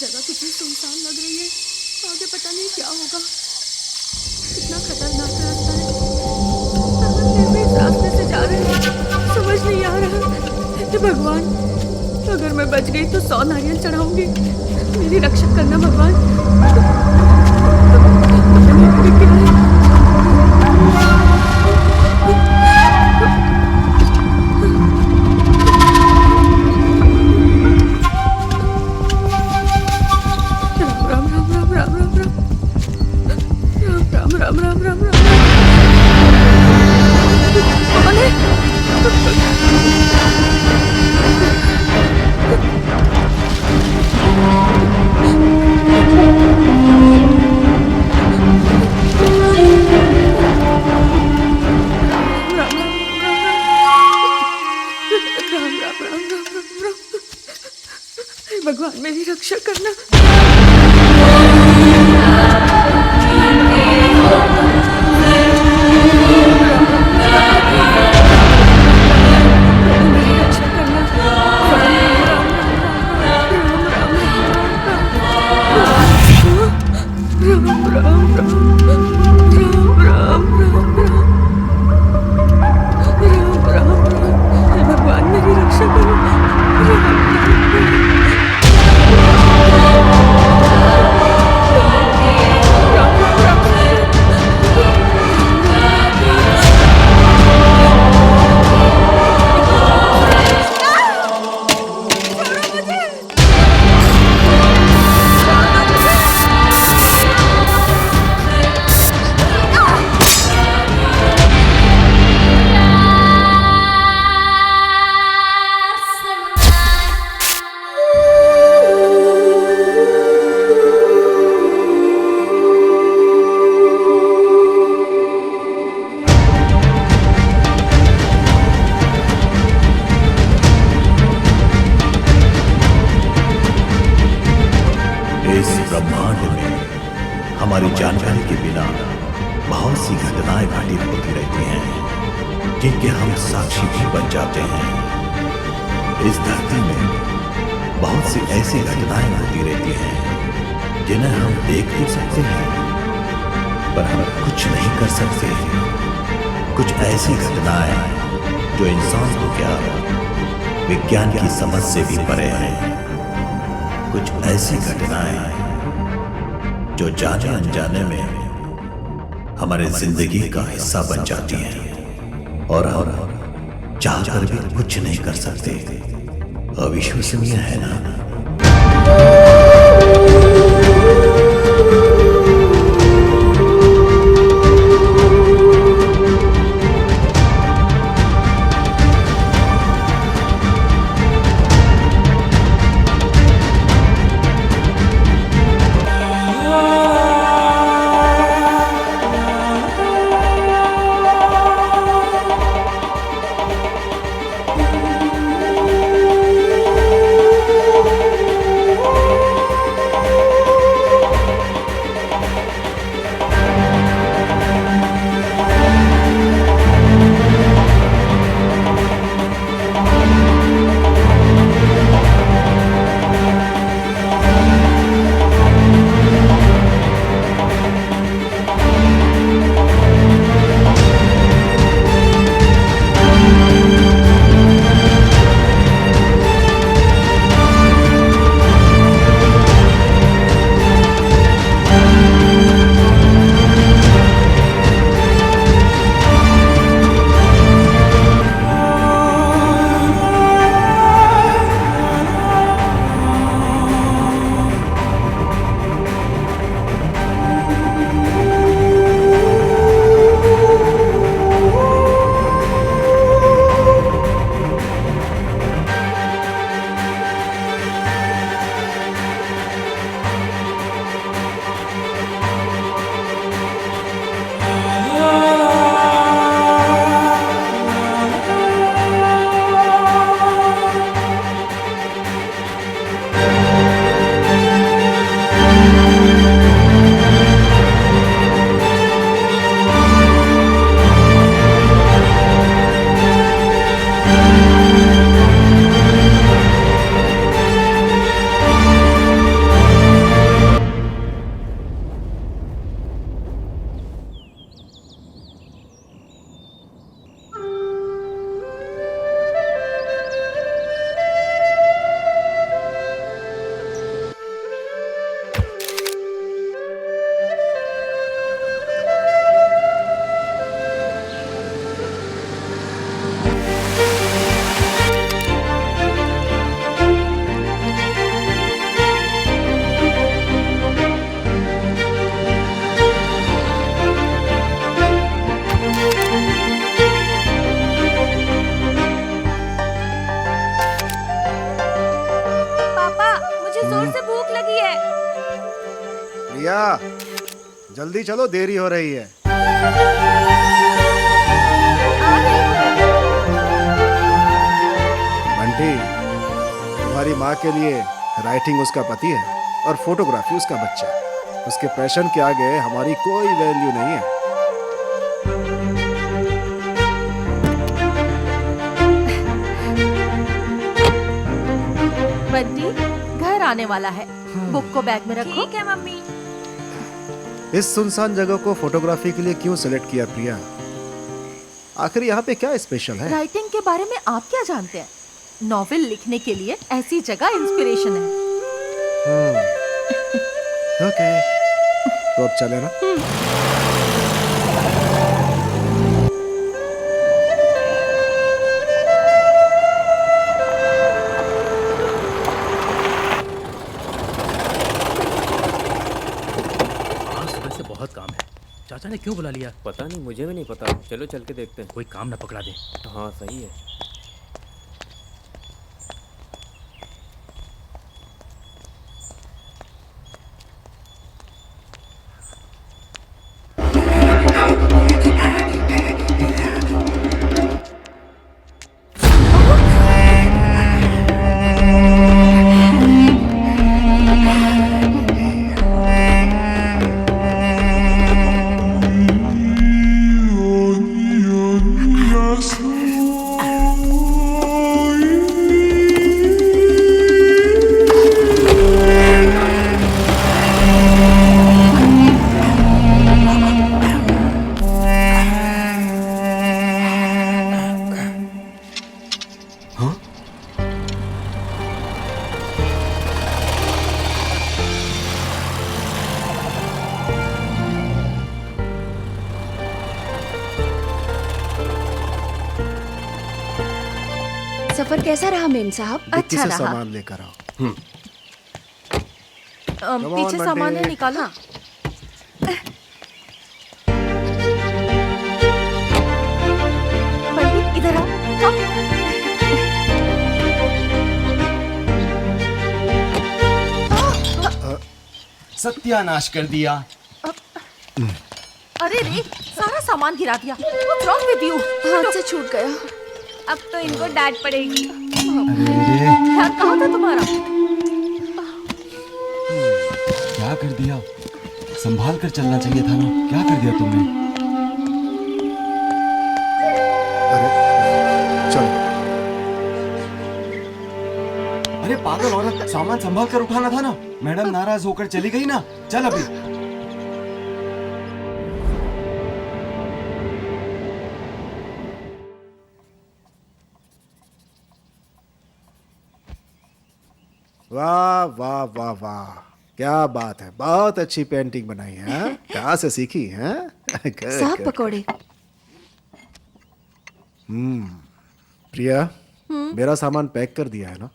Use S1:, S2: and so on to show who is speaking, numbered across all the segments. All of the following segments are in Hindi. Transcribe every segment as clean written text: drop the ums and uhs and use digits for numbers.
S1: जगह कितनी सुनसान लग रही है। आगे पता नहीं क्या होगा। कितना खतरनाक रास्ता है। फिर भी इस रास्ते से जा रहे हैं, समझ नहीं आ रहा। हे भगवान, अगर मैं बच गई तो 100 नारियल चढ़ाऊंगी। मेरी रक्षा करना भगवान। पता नहीं आगे क्या है। राम राम राम राम राम राम राम राम राम राम राम। कौन है? भगवान मेरी रक्षा करना। भगवान मेरी रक्षा करो।
S2: ब्रह्मांड में हमारी जानकारी के बिना बहुत सी घटनाएं घटित होती रहती हैं, जिनके हम साक्षी भी बन जाते हैं। इस धरती में बहुत सी ऐसी घटनाएं होती रहती हैं जिन्हें हम देख तो सकते हैं, पर हम कुछ नहीं कर सकते। कुछ ऐसी घटनाएं जो इंसान को क्या, विज्ञान की समझ से भी परे हैं। कुछ ऐसी घटनाएं जो जाने अनजाने में हमारे जिंदगी का हिस्सा बन जाती हैं और हम चाहकर भी कुछ नहीं कर सकते। अविश्वसनीय है ना?
S3: जल्दी चलो, देरी हो रही है। बंटी, तुम्हारी माँ के लिए राइटिंग उसका पति है और फोटोग्राफी उसका बच्चा। उसके पैशन के आगे हमारी कोई वैल्यू नहीं है।
S1: बंटी घर आने वाला है, बुक को बैग में रखो।
S4: ठीक है मम्मी।
S3: इस सुनसान जगह को फोटोग्राफी के लिए क्यों सिलेक्ट किया प्रिया? आखिर यहाँ पे क्या स्पेशल है?
S1: राइटिंग के बारे में आप क्या जानते हैं? नॉवेल लिखने के लिए ऐसी जगह इंस्पिरेशन है।
S3: ओके, तो अब चले ना।
S5: आज सुबह से बहुत काम है। चाचा ने क्यों बुला लिया?
S6: पता नहीं, मुझे भी नहीं पता। चलो चल के देखते हैं।
S5: कोई काम ना पकड़ा दे।
S6: हाँ सही है।
S4: सफर कैसा रहा मेम साहब?
S3: डिक्की
S1: अच्छा
S3: से
S1: रहा।
S3: सामान लेकर आओ।
S1: पीछे
S3: बंटी।
S1: सामान है, निकालो। बंटी इधर आओ।
S7: सत्यानाश कर दिया।
S1: अरे रे, सारा सामान गिरा दिया। What's wrong with you?
S4: हाथ से छूट गया। अब तो इनको डांट पड़ेगी।
S7: अरे
S1: ध्यान कहाँ था तुम्हारा?
S7: क्या कर दिया? संभाल कर चलना चाहिए था ना। क्या कर दिया तुमने?
S3: अरे चलो।
S7: अरे पागल औरत, सामान संभाल कर उठाना था ना। मैडम नाराज होकर चली गई ना। चल अभी।
S3: वाह वाह वाह वाह, क्या बात है। बहुत अच्छी पेंटिंग बनाई है। हाँ? कहाँ से सीखी है?
S4: साहब पकोड़े।
S3: प्रिया, मेरा सामान पैक कर दिया है ना?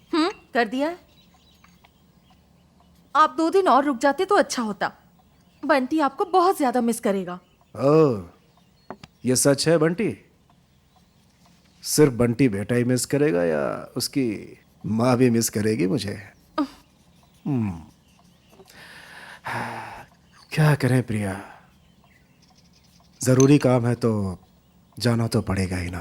S1: कर दिया है। आप 2 दिन और रुक जाते तो अच्छा होता। बंटी आपको बहुत ज्यादा मिस करेगा।
S3: ओह, ये सच है बंटी? सिर्फ बंटी बेटा ही मिस करेगा या उसकी माँ भी मिस करेगी मुझे? क्या करें प्रिया, जरूरी काम है तो जाना तो पड़ेगा ही ना।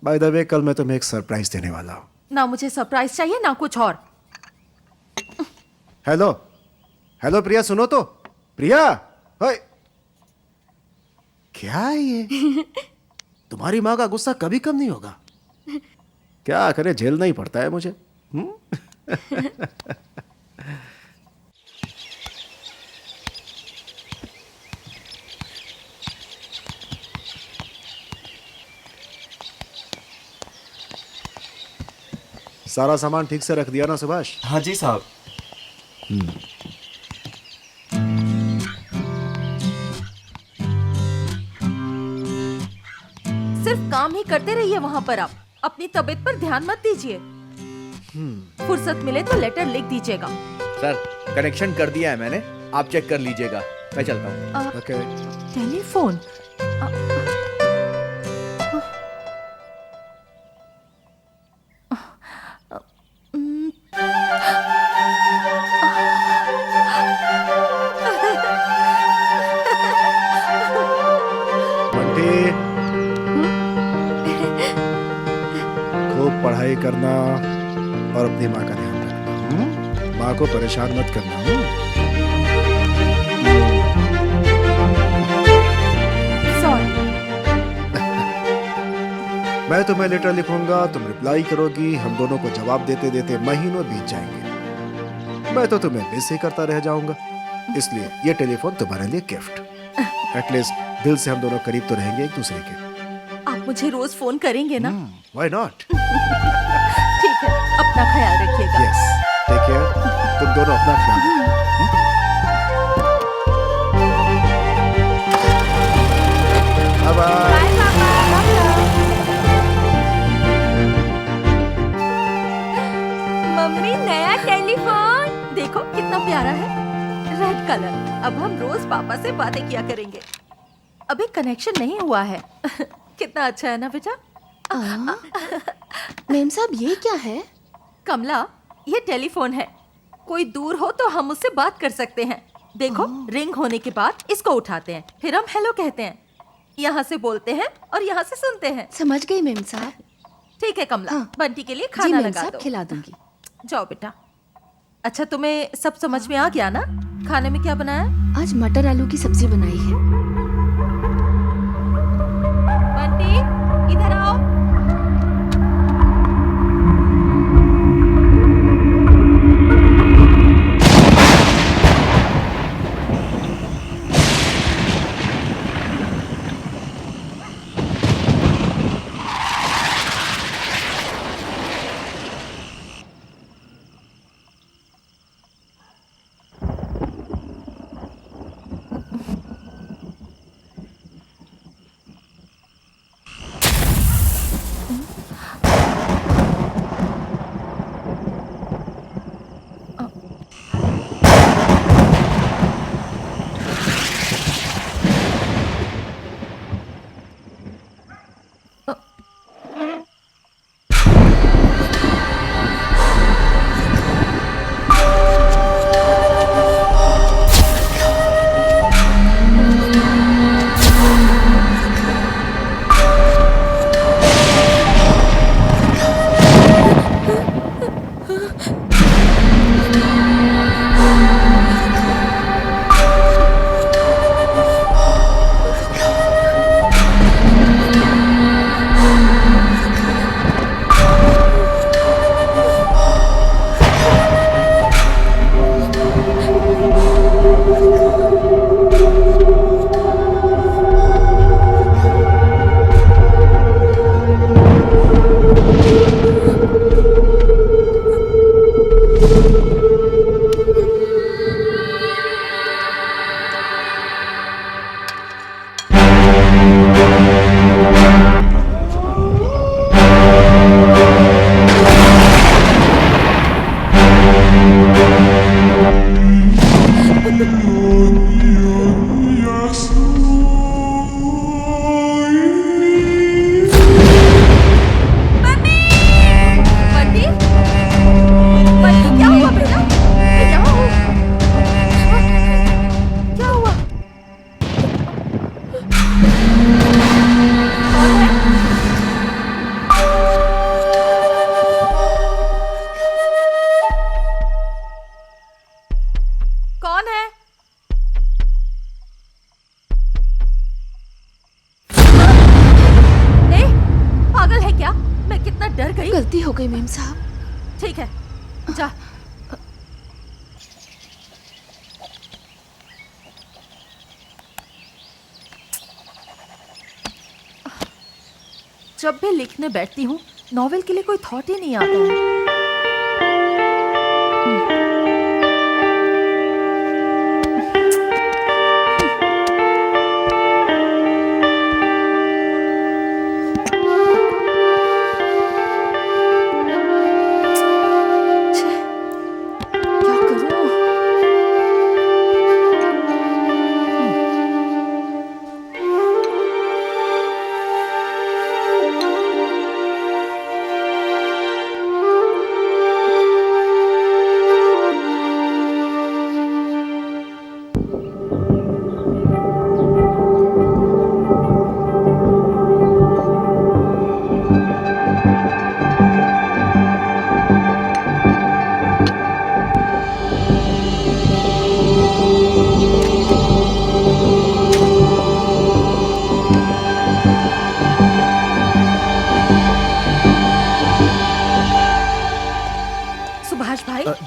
S3: बाय द वे, कल मैं तुम्हें एक सरप्राइज देने वाला हूँ।
S1: ना मुझे सरप्राइज चाहिए ना कुछ और।
S3: हेलो हेलो प्रिया, सुनो तो। प्रिया, ओए, क्या है ये? तुम्हारी माँ का गुस्सा कभी कम नहीं होगा। क्या करें, झेलना ही पड़ता है मुझे। सारा सामान ठीक से रख दिया ना सुभाष?
S7: हाँ जी साहब।
S1: सिर्फ काम ही करते रहिए वहाँ पर। आप अपनी तबीयत पर ध्यान मत दीजिए। फुर्सत मिले तो लेटर लिख दीजिएगा।
S8: सर, कनेक्शन कर दिया है मैंने, आप चेक कर लीजिएगा। मैं चलता हूँ।
S3: ओके।
S1: टेलीफोन।
S3: खूब पढ़ाई करना और अपनी माँ का ध्यान रखना। माँ को परेशान मत करना। मैं तुम्हें लेटर लिखूंगा, तुम रिप्लाई करोगी, हम दोनों को जवाब देते देते महीनों बीत जाएंगे। मैं तो तुम्हें मिस ही करता रह जाऊंगा, इसलिए ये टेलीफोन तुम्हारे लिए गिफ्ट। एटलीस्ट दिल से हम दोनों करीब तो रहेंगे एक दूसरे के।
S1: आप मुझे रोज फोन करेंगे ना?
S3: Why not?
S1: ठीक है, अपना ख्याल रखिएगा।
S3: Yes, take care. तुम दोनों अपना ख्याल रखो। Bye bye.
S4: मम्मी नया टेलीफोन
S1: देखो कितना प्यारा है, रेड कलर। अब हम रोज पापा से बातें किया करेंगे। अभी कनेक्शन नहीं हुआ है। कितना अच्छा है ना बेटा?
S9: मेम साहब ये क्या है?
S1: कमला, ये टेलीफोन है। कोई दूर हो तो हम उससे बात कर सकते हैं। देखो, रिंग होने के बाद इसको उठाते हैं, फिर हम हेलो कहते हैं। यहाँ से बोलते हैं और यहाँ से सुनते हैं।
S9: समझ गई मेम साहब।
S1: ठीक है कमला,
S9: हाँ।
S1: बंटी के लिए
S9: जी
S1: खाना
S9: मेम
S1: लगा
S9: साहब,
S1: दो।
S9: खिला दूंगी।
S1: जाओ बेटा। अच्छा, तुम्हें सब समझ में आ गया ना? खाने में क्या बनाया?
S9: आज मटर आलू की सब्जी बनाई है।
S1: बंटी, इधर आओ।
S9: गलती हो गई मेम साहब।
S1: ठीक है, जा। जब भी लिखने बैठती हूँ नॉवेल के लिए कोई थॉट ही नहीं आता है।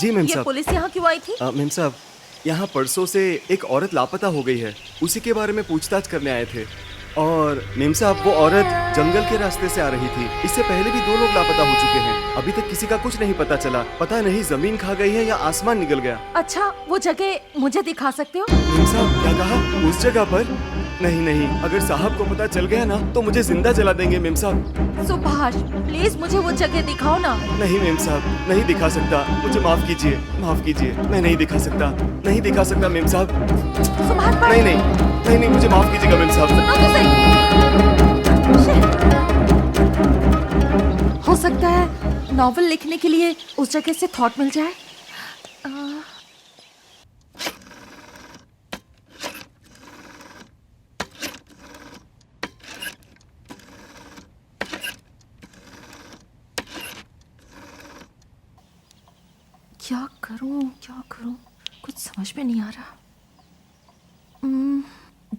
S7: जी मेम
S1: ये
S7: साहब।
S1: पुलिस यहाँ क्यों आई थी?
S7: मेम साहब, यहाँ परसों से एक औरत लापता हो गई है, उसी के बारे में पूछताछ करने आए थे। और मेम साहब, वो औरत जंगल के रास्ते से आ रही थी। इससे पहले भी 2 लोग लापता हो चुके हैं। अभी तक किसी का कुछ नहीं पता चला। पता नहीं जमीन खा गई है या आसमान निकल गया।
S1: अच्छा, वो जगह मुझे दिखा सकते हो?
S7: मेम साहब, क्या कहा? उस जगह पर? नहीं, अगर साहब को पता चल गया ना तो मुझे जिंदा जला देंगे मेम साहब।
S1: सुभाष, प्लीज मुझे वो जगह दिखाओ ना।
S7: नहीं मेम साहब, नहीं दिखा सकता। मुझे माफ कीजिए, माफ कीजिए। मैं नहीं दिखा सकता, नहीं दिखा सकता मेम साहब।
S1: सुभाष भाई,
S7: नहीं, मुझे माफ कीजिएगा मेम साहब।
S1: सुनो तो सही। हो सकता है नॉवेल लिखने के लिए उस जगह से थॉट मिल जाए। क्या करूं कुछ समझ में नहीं आ रहा।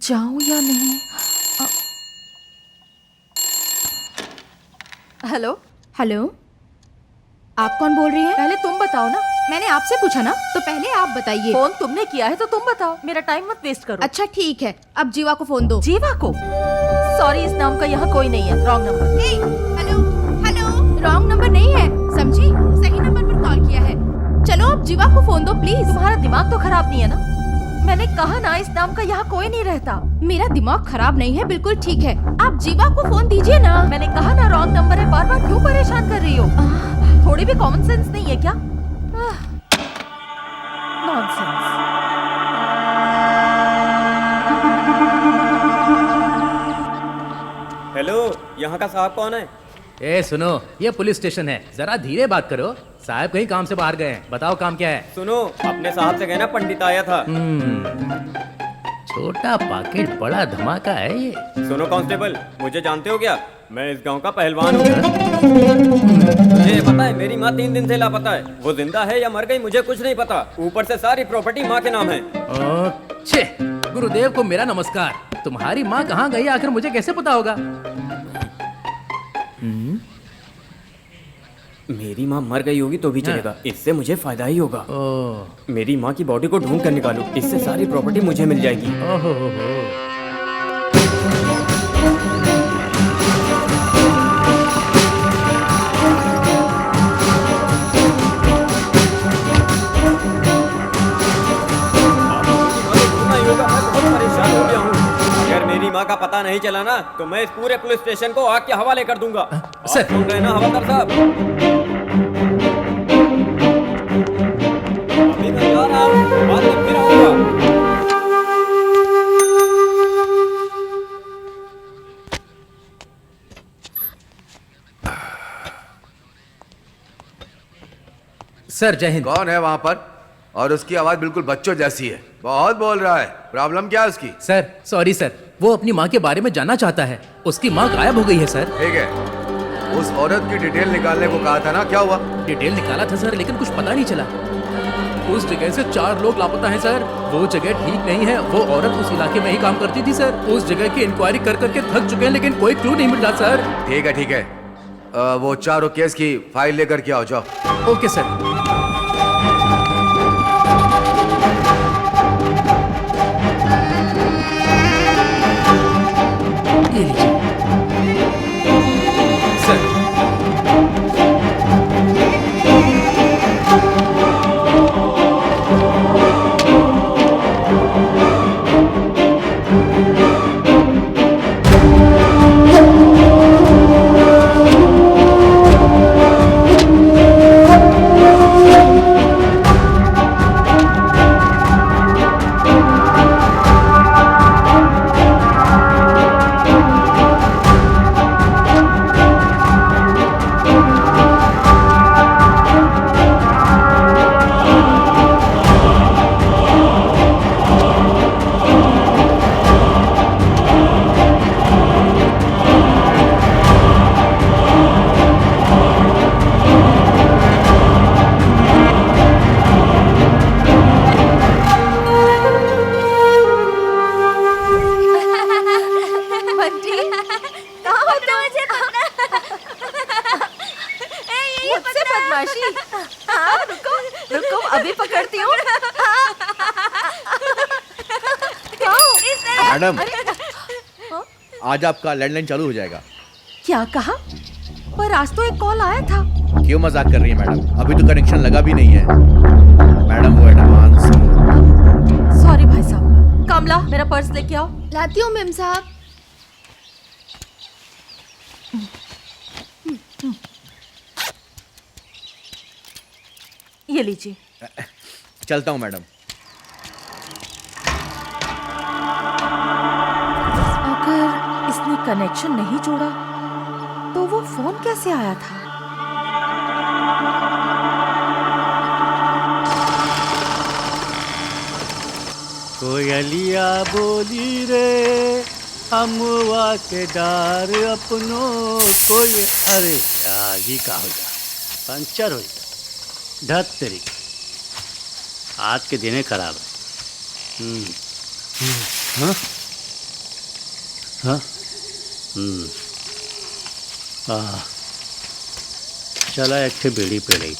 S1: जाऊं या नहीं? हेलो
S9: हेलो, आप कौन बोल रही हैं?
S1: पहले तुम बताओ ना।
S9: मैंने आपसे पूछा ना, तो पहले आप बताइए।
S1: फोन तुमने किया है तो तुम बताओ, मेरा टाइम मत वेस्ट करो।
S9: अच्छा ठीक है, अब जीवा को फोन दो।
S1: जीवा को? सॉरी, इस नाम का यहाँ कोई नहीं है। Wrong number.
S9: Hello, wrong number नहीं है, समझी? सही नंबर पर कॉल किया है। चलो अब जीवा को फोन दो प्लीज।
S1: तुम्हारा दिमाग तो खराब नहीं है ना? मैंने कहा ना, इस नाम का यहाँ कोई नहीं रहता।
S9: मेरा दिमाग खराब नहीं है, बिल्कुल ठीक है। आप जीवा को फोन दीजिए ना।
S1: मैंने कहा ना, रॉन्ग नंबर है। बार बार क्यों परेशान कर रही हो? थोड़ी भी कॉमन सेंस नहीं है क्या? नॉनसेंस।
S6: हेलो, यहाँ का साहब कौन है?
S5: ए सुनो, ये पुलिस स्टेशन है, जरा धीरे बात करो। साहब कहीं काम से बाहर गए हैं, बताओ काम क्या है?
S6: सुनो, अपने साहब से कहना पंडित आया था।
S5: छोटा पाकिट बड़ा धमाका है ये।
S6: सुनो कांस्टेबल, मुझे जानते हो क्या? मैं इस गांव का पहलवान हूँ। मुझे पता है मेरी माँ 3 दिन से लापता है। वो जिंदा है या मर गई मुझे कुछ नहीं पता। ऊपर से सारी प्रॉपर्टी माँ के नाम है।
S5: छे, गुरुदेव को मेरा नमस्कार। तुम्हारी माँ कहाँ गई आखिर मुझे कैसे पता होगा?
S6: मेरी माँ मर गई होगी तो भी चलेगा, इससे मुझे फायदा ही होगा। मेरी माँ की बॉडी को ढूंढ कर निकालो, इससे सारी प्रॉपर्टी मुझे मिल जाएगी। अगर मेरी माँ का पता नहीं चला ना तो मैं इस पूरे पुलिस स्टेशन को आग के हवाले कर दूंगा।
S5: सर,
S6: सुन रहे ना हवलदार साहब? अभी मैं जा रहा हूँ, बाद में फिर आऊंगा।
S5: सर जय हिंद।
S10: कौन है वहां पर? और उसकी आवाज बिल्कुल बच्चों जैसी है, बहुत बोल रहा है। प्रॉब्लम क्या है उसकी?
S5: सर सॉरी सर, वो अपनी माँ के बारे में जानना चाहता है। उसकी माँ गायब हो गई है सर।
S10: ठीक है, उस औरत की डिटेल निकालने को कहा था ना, क्या हुआ?
S5: डिटेल निकाला था सर, लेकिन कुछ पता नहीं चला। उस जगह से 4 लोग लापता हैं सर। वो जगह ठीक नहीं है। वो औरत उस इलाके में ही काम करती थी सर। उस जगह की इंक्वायरी कर करके थक चुके हैं, लेकिन कोई क्लू नहीं मिल रहा सर।
S10: ठीक है, वो चारों केस की फाइल लेकर के आओ, जाओ।
S5: Okay sir. ये लीजिए सर। रुको
S1: अभी पकड़ती हूँ।
S8: मैडम, आज आपका लैंडलाइन चालू हो जाएगा।
S1: क्या कहा? पर आज तो एक कॉल आया था।
S8: क्यों मजाक कर रही है मैडम? अभी तो कनेक्शन लगा भी नहीं है। मैडम वो एडवांस।
S1: सॉरी भाई साहब। कमला, मेरा पर्स लेके आओ।
S9: लाती हूँ मेम साहब।
S1: ये लीजिए।
S8: चलता हूँ मैडम।
S1: अगर इसने कनेक्शन नहीं जोड़ा तो वो फोन कैसे आया था?
S11: कोयलिया बोली रे अमुआ के डार अपनों कोई। अरे यार ये का हो गया, पंचर हो गया। धत तेरी, आज के दिन खराब है। हाँ हाँ चला एक ठे बेड़ी पे रही।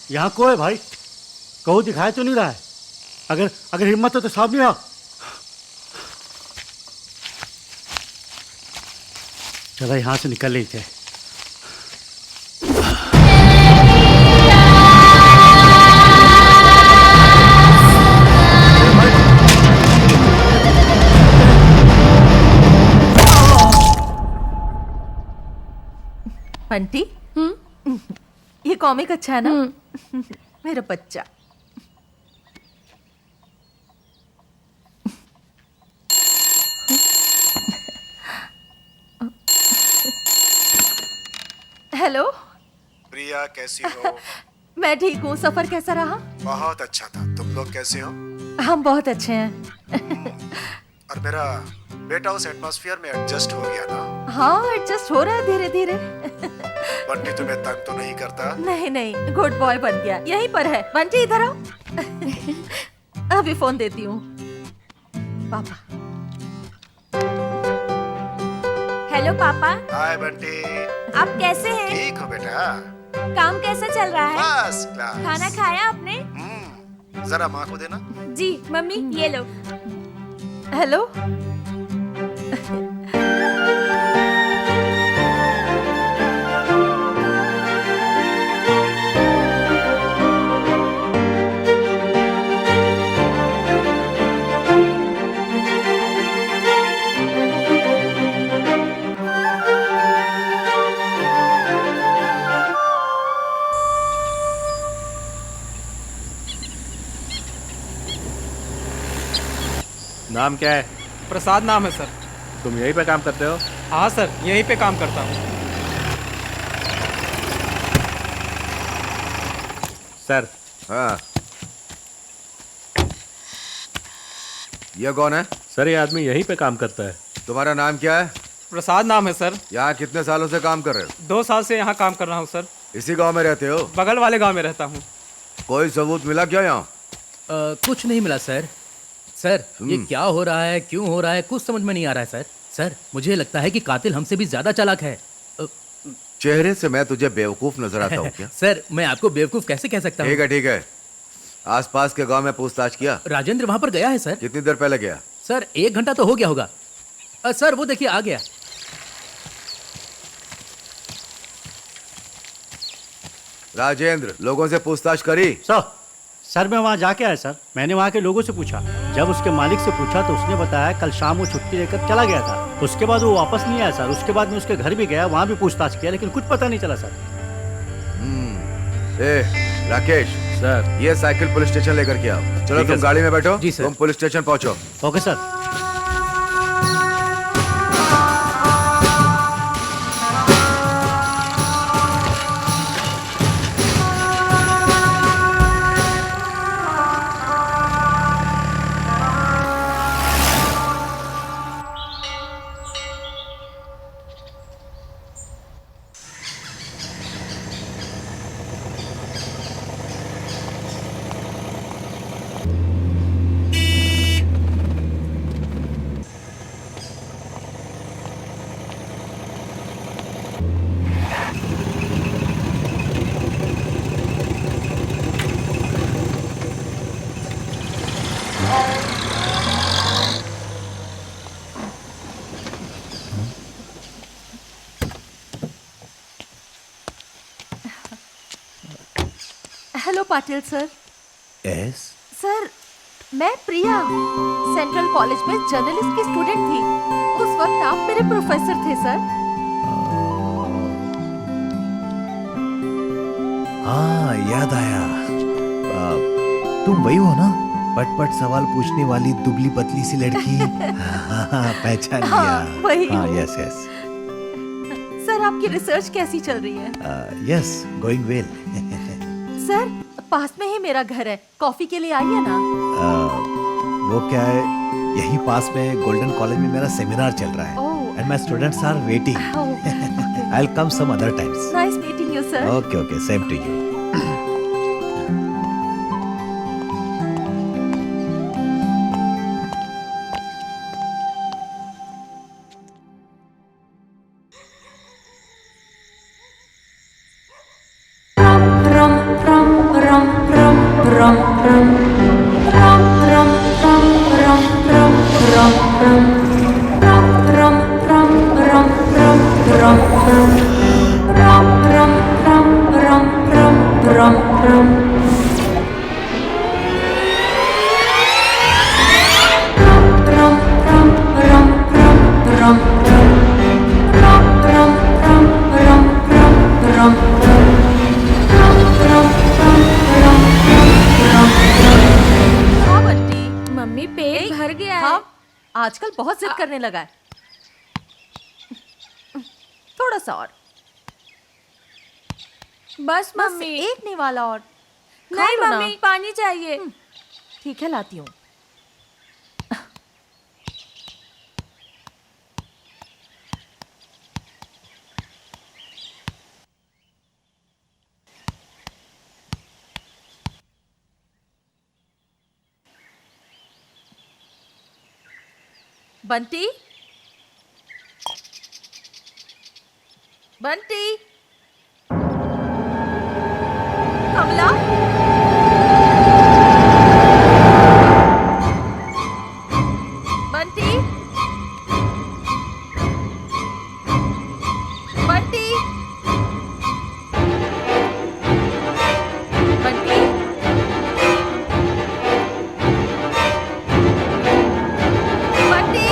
S11: यहाँ को है भाई? कहो दिखाई तो नहीं रहा है। अगर हिम्मत हो तो सामने आओ। चलो यहाँ से निकल रही थे।
S1: आंटी, ये कॉमिक अच्छा है ना? मेरा बच्चा। हेलो
S3: प्रिया, कैसी हो?
S1: मैं ठीक हूँ। सफर कैसा रहा?
S3: बहुत अच्छा था। तुम लोग कैसे हो?
S1: हम बहुत अच्छे हैं।
S3: और मेरा बेटा उस एटमॉस्फेयर में एडजस्ट हो गया ना?
S1: हाँ, एडजस्ट हो रहा है धीरे धीरे।
S3: बंटी तुम्हें तंग तो नहीं करता?
S1: नहीं नहीं, गुड बॉय बन गया। यहीं पर है। बंटी इधर आओ। अभी फोन देती हूँ। पापा।
S4: हेलो पापा।
S3: हाय बंटी।
S4: आप कैसे हैं?
S3: ठीक हो बेटा?
S4: काम कैसा चल रहा है?
S3: First class.
S4: खाना खाया आपने?
S3: जरा माँ को देना।
S4: जी मम्मी, ये लो।
S1: हेलो।
S12: नाम क्या है?
S5: प्रसाद नाम है सर।
S12: तुम यहीं पे काम करते हो?
S5: हाँ सर, यहीं पे काम करता हूँ।
S12: सर।
S10: हाँ, ये कौन है?
S12: सर ये आदमी यहीं पे काम करता है।
S10: तुम्हारा नाम क्या है?
S5: प्रसाद नाम है सर।
S10: यहाँ कितने सालों से काम कर रहे हो?
S5: 2 साल से यहाँ काम कर रहा हूँ सर।
S10: इसी गांव में रहते हो?
S5: बगल वाले गांव में रहता हूँ।
S10: कोई सबूत मिला क्या यहाँ?
S5: कुछ नहीं मिला सर। सर ये क्या हो रहा है, क्यों हो रहा है, कुछ समझ में नहीं आ रहा है सर। सर मुझे लगता है कि कातिल हमसे भी ज्यादा चालाक है।
S10: चेहरे से मैं तुझे बेवकूफ नजर आता हूँ क्या?
S5: सर मैं आपको बेवकूफ कैसे कह सकता हूँ?
S10: ठीक है। आसपास के गांव में पूछताछ किया?
S5: राजेंद्र वहां पर गया है सर।
S10: कितनी देर पहले गया?
S5: सर 1 घंटा तो हो गया होगा। सर वो देखिए आ गया।
S10: राजेंद्र, लोगों से पूछताछ करी?
S11: सर मैं वहाँ जाके आया सर। मैंने वहाँ के लोगों से पूछा। जब उसके मालिक से पूछा तो उसने बताया कल शाम वो छुट्टी लेकर चला गया था। उसके बाद वो वापस नहीं आया सर। उसके बाद मैं उसके घर भी गया, वहाँ भी पूछताछ किया, लेकिन कुछ पता नहीं चला सर।
S10: राकेश
S12: सर,
S10: ये साइकिल पुलिस स्टेशन लेकर के आओ। चलो तुम गाड़ी में बैठो।
S5: जी सर।
S10: तुम पुलिस स्टेशन पहुंचो।
S11: Okay sir.
S9: Hello Patil sir.
S2: Yes
S9: sir मैं प्रिया सेंट्रल कॉलेज में जर्नलिस्ट की स्टूडेंट थी। उस वक्त आप मेरे प्रोफेसर थे सर।
S2: हाँ याद आया। तुम वही हो ना, पट सवाल पूछने वाली दुबली पतली सी लड़की। हाँ, पहचान लिया।
S9: हाँ, वही
S2: हाँ
S9: हूँ।
S2: यस यस
S9: सर आपकी रिसर्च कैसी चल रही है?
S2: Yes going well.
S9: सर पास में ही मेरा घर है, कॉफी के लिए आइए ना।
S2: वो क्या है, यही पास में गोल्डन कॉलेज में मेरा सेमिनार चल रहा है and my students are waiting. I will come some other times.
S9: Nice meeting you sir.
S2: Okay okay, same to you.
S4: Mummy पेट भर गया है।
S9: आजकल बहुत जिद करने लगा है। थोड़ा सा और।
S4: बस मम्मी।
S9: एक नहीं वाला और।
S4: नहीं
S9: खा लो ना।
S4: मम्मी, पानी चाहिए।
S9: ठीक है लाती हूँ। बंटी, बंटी, कमला, बंटी, बंटी, बंटी, बंटी।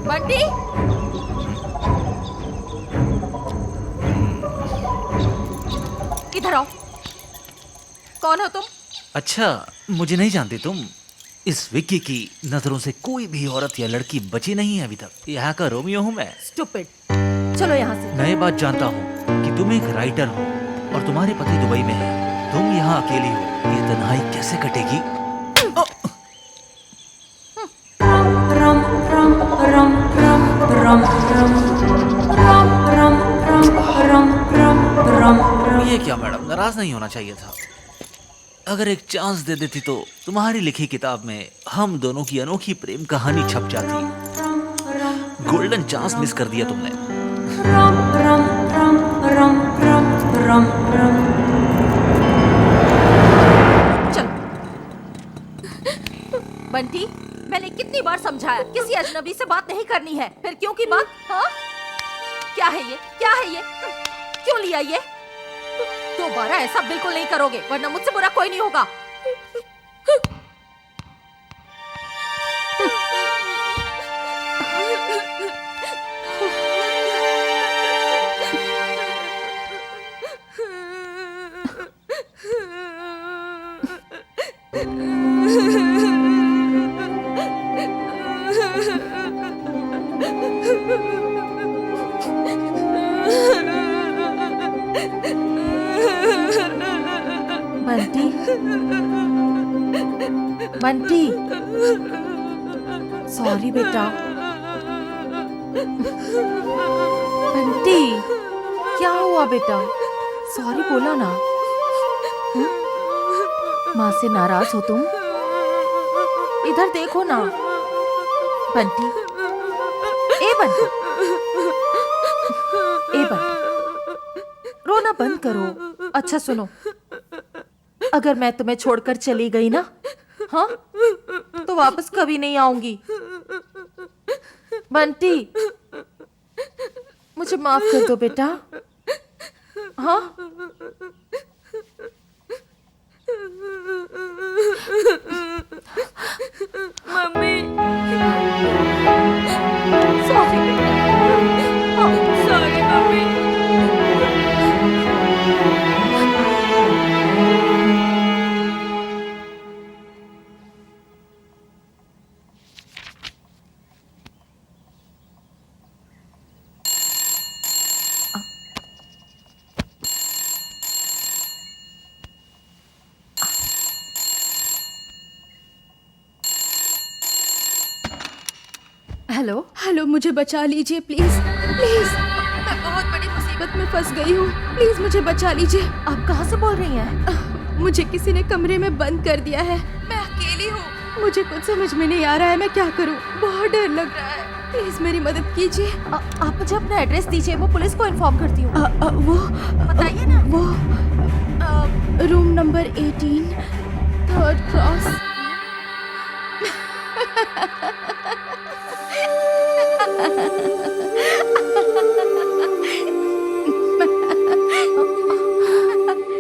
S9: बंटी, इधर आओ। कौन हो तुम?
S13: अच्छा, मुझे नहीं जानती तुम? इस विक्की की नजरों से कोई भी औरत या लड़की बची नहीं है अभी तक। यहाँ का रोमियो हूँ मैं।
S9: स्टूपिड। चलो यहाँ से।
S13: मैं ये बात जानता हूँ कि तुम एक राइटर हो और तुम्हारे पति दुबई में है। तुम यहाँ अकेली हो, ये तन्हाई कैसे कटेगी? ये क्या मैडम, नाराज नहीं होना चाहिए था। अगर एक चांस दे देती तो तुम्हारी लिखी किताब में हम दोनों की अनोखी प्रेम कहानी छप जाती। गोल्डन चांस मिस कर दिया तुमने।
S9: चलो। बंटी, मैंने कितनी बार समझाया किसी अजनबी से बात नहीं करनी है, फिर क्यों की बात? हाँ? क्या है ये? क्या है ये? क्यों लिया ये? दोबारा ऐसा बिल्कुल नहीं करोगे, वरना मुझसे बुरा कोई नहीं होगा। बंटी, बंटी, सॉरी बेटा। बंटी, क्या हुआ बेटा? सॉरी बोला ना। माँ से नाराज हो तुम? इधर देखो ना। बंटी, ए बंटी, ए बंटी, रोना बंद करो। अच्छा सुनो, अगर मैं तुम्हें छोड़कर चली गई ना, हाँ, तो वापस कभी नहीं आऊंगी। बंटी, मुझे माफ कर दो बेटा। हाँ
S1: मम्मी सॉरी बेटा, सॉरी मम्मी।
S9: हेलो।
S1: हेलो, मुझे बचा लीजिए प्लीज प्लीज। मैं बहुत बड़ी मुसीबत में फंस गई हूँ, प्लीज मुझे बचा लीजिए।
S9: आप कहाँ से बोल रही हैं?
S1: मुझे किसी ने कमरे में बंद कर दिया है, मैं अकेली हूँ। मुझे कुछ समझ में नहीं आ रहा है, मैं क्या करूँ, बहुत डर लग रहा है। प्लीज मेरी मदद कीजिए।
S9: आप मुझे अपना एड्रेस दीजिए, मैं पुलिस को इन्फॉर्म करती हूँ।
S1: वो
S9: बताइए ना।
S1: वो रूम नंबर 18, 3rd क्रॉस।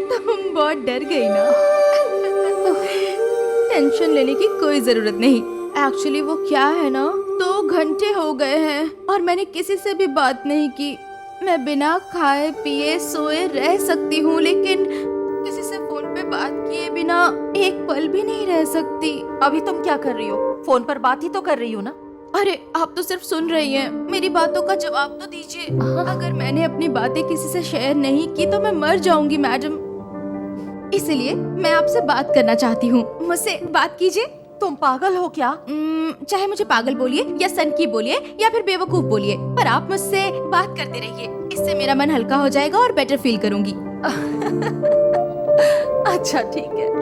S1: तुम बहुत डर गई ना? टेंशन लेने की कोई जरूरत नहीं। एक्चुअली वो क्या है ना, 2 घंटे हो गए हैं और मैंने किसी से भी बात नहीं की। मैं बिना खाए पिए सोए रह सकती हूँ, लेकिन किसी से फोन पे बात किए बिना एक पल भी नहीं रह सकती।
S9: अभी तुम क्या कर रही हो? फोन पर बात ही तो कर रही हो ना।
S1: अरे आप तो सिर्फ सुन रही हैं, मेरी बातों का जवाब तो दीजिए। अगर मैंने अपनी बातें किसी से शेयर नहीं की तो मैं मर जाऊंगी मैडम, इसलिए मैं आपसे बात करना चाहती हूँ, मुझसे बात कीजिए।
S9: तुम पागल हो क्या?
S1: चाहे मुझे पागल बोलिए या सनकी बोलिए या फिर बेवकूफ बोलिए, पर आप मुझसे बात करते रहिए, इससे मेरा मन हल्का हो जाएगा और बेटर फील करूंगी।
S9: अच्छा ठीक है।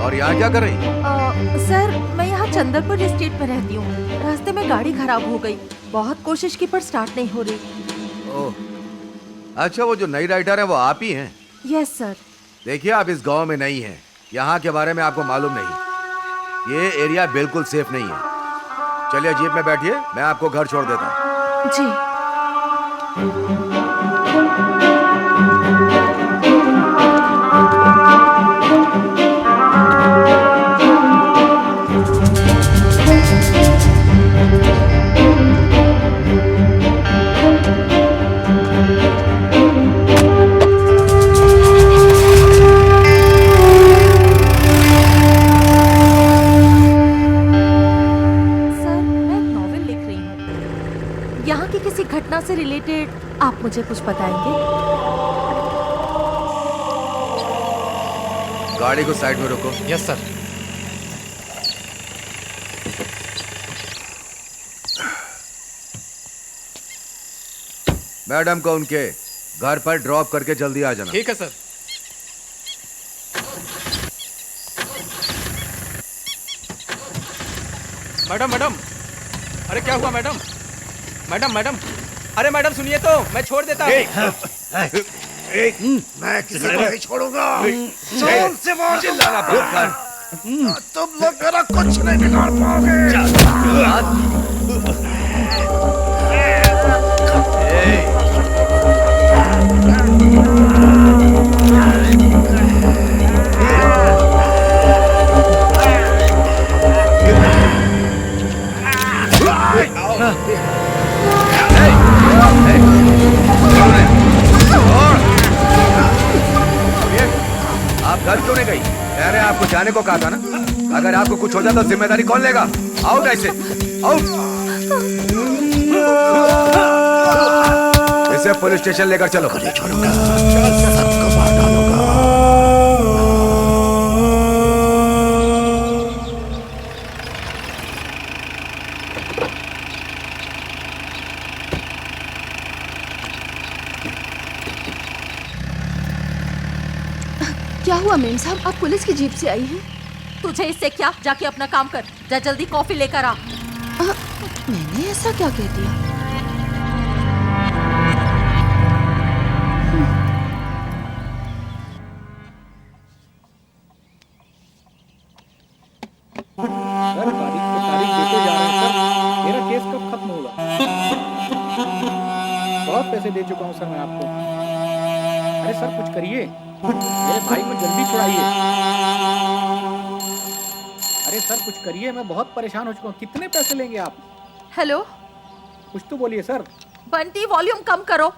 S10: और यहाँ क्या कर रही?
S9: सर मैं यहाँ चंदरपुर स्ट्रीट में रहती हूँ। रास्ते में गाड़ी खराब हो गई, बहुत कोशिश की पर स्टार्ट नहीं हो रही।
S10: ओह, अच्छा, वो जो नई राइटर है वो आप ही हैं?
S9: Yes sir.
S10: देखिए, आप इस गांव में नहीं हैं, यहाँ के बारे में आपको मालूम नहीं। ये एरिया बिल्कुल सेफ नहीं है। चलिए जीप में बैठिए, मैं आपको घर छोड़ देता हूँ।
S9: जी। घटना से रिलेटेड आप मुझे कुछ बताएंगे?
S10: गाड़ी को साइड में रोको।
S5: Yes sir.
S10: मैडम को उनके घर पर ड्रॉप करके जल्दी आ जाना।
S5: ठीक है सर। मैडम मैडम, अरे क्या हुआ मैडम? मैडम मैडम, अरे मैडम सुनिए तो, मैं छोड़ देता हूँ।
S3: मैं किसी को नहीं छोड़ूंगा। जोर से बोल, चिल्लाना बंद कर। तुम लोग मेरा कुछ नहीं बिगाड़ पाओगे।
S10: आप घर क्यों नहीं गई? मैंने आपको जाने को कहा था ना। अगर आपको कुछ हो जाता जिम्मेदारी कौन लेगा? आउट ऐसे, आउट। इसे पुलिस स्टेशन लेकर चलो। छोड़ूंगा, सबको मार डालूंगा।
S1: क्या हुआ मेम साहब, आप पुलिस की जीप से आई हैं?
S9: तुझे इससे क्या, जाके अपना काम कर। जा जल्दी कॉफी लेकर आ।
S1: मैंने ऐसा क्या कह दिया?
S5: सर तारीख देते जा रहे हैं सर। मेरा केस कब खत्म होगा? बहुत पैसे दे चुका हूँ सर मैं आपको। अरे सर कुछ करिए, मेरे भाई को जल्दी छुड़ाइए। अरे सर कुछ करिए, मैं बहुत परेशान हो चुका हूँ। कितने पैसे लेंगे आप?
S9: हेलो,
S5: कुछ तो बोलिए सर।
S9: बंटी वॉल्यूम कम करो।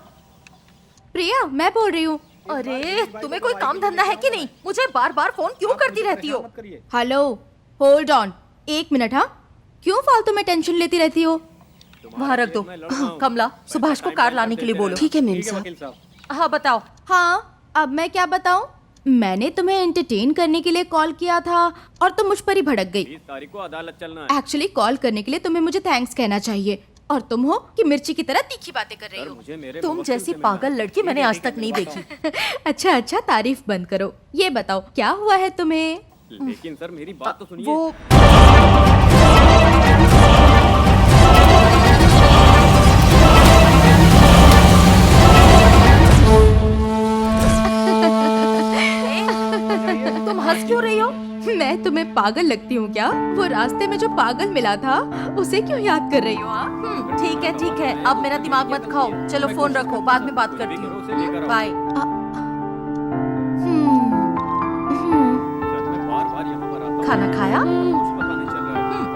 S1: प्रिया, मैं बोल रही हूँ।
S9: अरे तुम्हें कोई काम धंधा है कि नहीं? मुझे बार बार फोन क्यों करती रहती हो?
S1: Hello, hold on, 1 minute. हाँ, क्यों फालतू में टेंशन लेती रहती हो?
S9: वहाँ रख दो। कमला, सुभाष को कार लाने के लिए बोलो।
S1: ठीक है मेम साहब।
S9: हाँ बताओ।
S1: हाँ, अब मैं क्या बताऊं? मैंने तुम्हें एंटरटेन करने के लिए कॉल किया था और तुम मुझ पर ही भड़क गई।
S6: 20 तारीख को अदालत चलना है।
S1: एक्चुअली कॉल करने के लिए तुम्हें मुझे थैंक्स कहना चाहिए, और तुम हो कि मिर्ची की तरह तीखी बातें कर रही हो।
S9: तुम जैसी पागल लड़की मैंने आज तक नहीं देखी।
S1: अच्छा, तारीफ बंद करो। ये बताओ क्या हुआ है तुम्हें?
S6: लेकिन सर मेरी बात तो सुनिए।
S9: वो तुम हंस क्यों रही हो?
S1: मैं तुम्हें पागल लगती हूँ क्या? वो रास्ते में जो पागल मिला था उसे क्यों याद कर रही हो?
S9: ठीक है, अब मेरा दिमाग मत खाओ। चलो फोन रखो, बाद में बात करती हूँ। बाय। खाना खाया?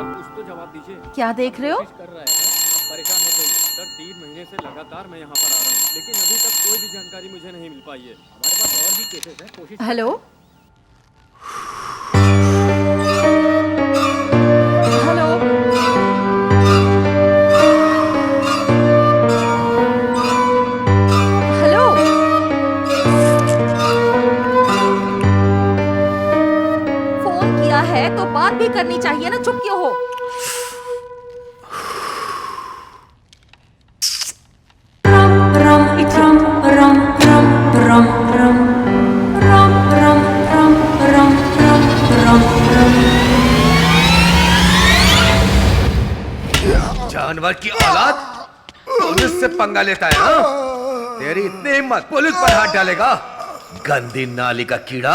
S6: कुछ तो जवाब दीजिए।
S9: क्या देख रहे हो?
S6: परेशान मत होइए सर, 3 महीने से लगातार मैं यहाँ पर आ रहा हूँ, लेकिन अभी तक कोई भी जानकारी मुझे नहीं मिल पाई है। हमारे पास और भी केसेस हैं, कोशिश।
S9: हेलो हेलो, हेलो, फोन किया है तो बात भी करनी चाहिए ना, चुप क्यों हो?
S10: जानवर की औलाद पुलिस से पंगा लेता है हाँ? तेरी इतनी हिम्मत, पुलिस पर हाथ डालेगा? गंदी नाली का कीड़ा।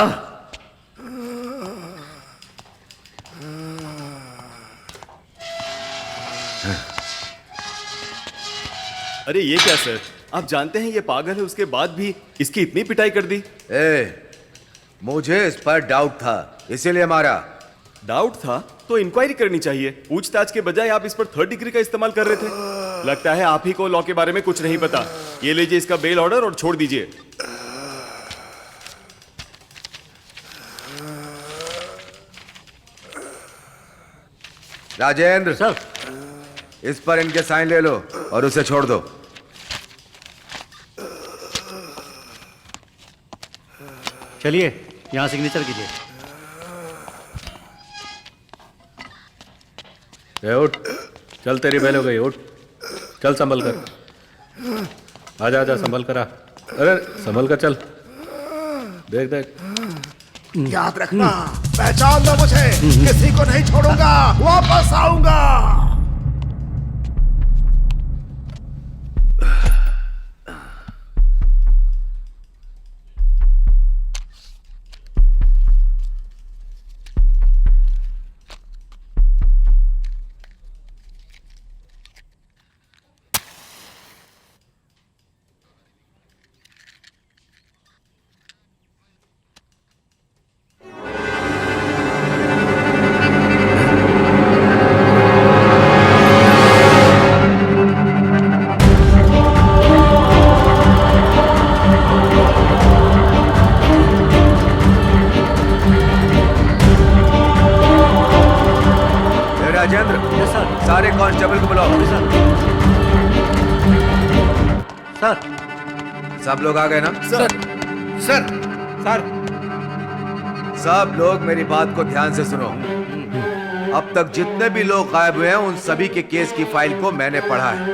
S7: अरे ये क्या सर, आप जानते हैं ये पागल है, उसके बाद भी इसकी इतनी पिटाई कर दी।
S10: मुझे इस पर डाउट था, इसीलिए मारा।
S7: डाउट था तो इंक्वायरी करनी चाहिए। पूछताछ के बजाय आप इस पर 3rd डिग्री का इस्तेमाल कर रहे थे। लगता है आप ही को लॉ के बारे में कुछ नहीं पता। ये लीजिए इसका बेल ऑर्डर और छोड़ दीजिए।
S10: राजेंद्र
S11: सर,
S10: इस पर इनके साइन ले लो और उसे छोड़ दो।
S11: चलिए यहाँ सिग्नेचर कीजिए।
S12: ए, उठ, चल तेरी बेल हो गई, उठ, चल संभल कर, आजा आजा संभल कर आ। अरे संभल कर चल, देख देख।
S3: याद रखना, पहचान लो मुझे, किसी को नहीं छोड़ूंगा, वापस आऊंगा।
S10: राजेंद्र, सारे कांस्टेबल को बुलाओ।
S11: सर,
S10: सब लोग आ गए ना?
S5: सर
S10: सर सर सब लोग मेरी बात को ध्यान से सुनो। अब तक जितने भी लोग गायब हुए हैं उन सभी के केस की फाइल को मैंने पढ़ा है।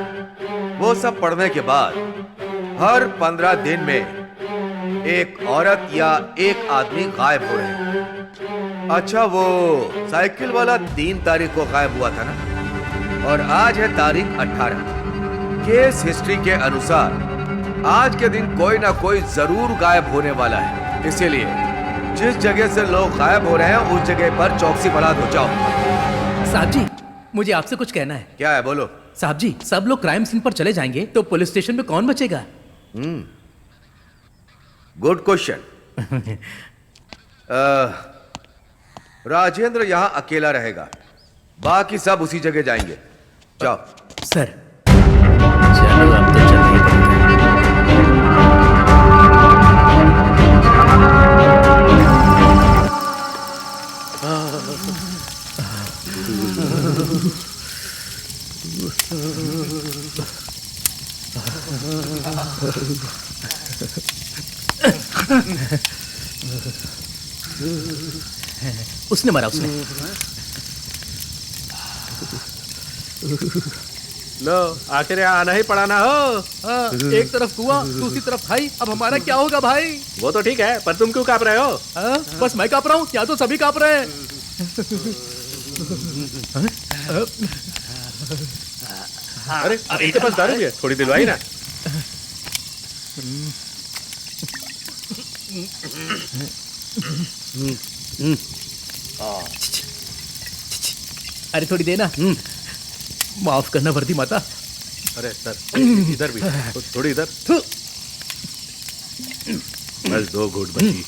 S10: वो सब पढ़ने के बाद हर 15 दिन में एक औरत या एक आदमी गायब हो रहे हैं। अच्छा, वो साइकिल वाला 3 तारीख को गायब हुआ था ना, और आज है तारीख 18। केस हिस्ट्री के अनुसार आज के दिन कोई ना कोई जरूर गायब होने वाला है। इसीलिए जिस जगह से लोग गायब हो रहे हैं उस जगह पर चौकसी बढ़ा दो। जाओ।
S5: साहब जी, मुझे आपसे कुछ कहना है।
S10: क्या है, बोलो।
S5: साहब जी, सब लोग क्राइम सीन पर चले जाएंगे तो पुलिस स्टेशन पे कौन बचेगा?
S10: Good question. राजेंद्र यहाँ अकेला रहेगा, बाकी सब उसी जगह जाएंगे। जाओ।
S5: सर चलो, अब तो चलना ही पड़ेगा। उसने मारा, उसने।
S12: लो, आखिर यहाँ आना ही पड़ा ना हो।
S5: एक तरफ कुआं, दूसरी तरफ खाई, अब हमारा क्या होगा भाई?
S12: वो तो ठीक है, पर तुम क्यों कांप रहे हो?
S5: बस मैं कांप रहा हूँ, क्या तो सभी कांप रहे हैं।
S12: अरे इनके पास दारू भी है, थोड़ी दिलवाई ना।
S5: अरे थोड़ी देना। माफ करना वर्दी माता।
S12: अरे सर, इधर भी थोड़ी इधर। बस 2 घूंट बची।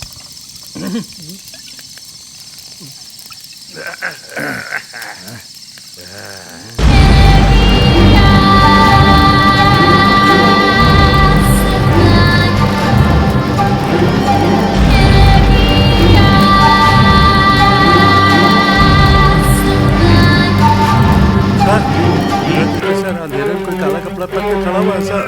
S8: सर, अंधेरे में कोई काला कपड़ा पहन के खड़ा हुआ है सर।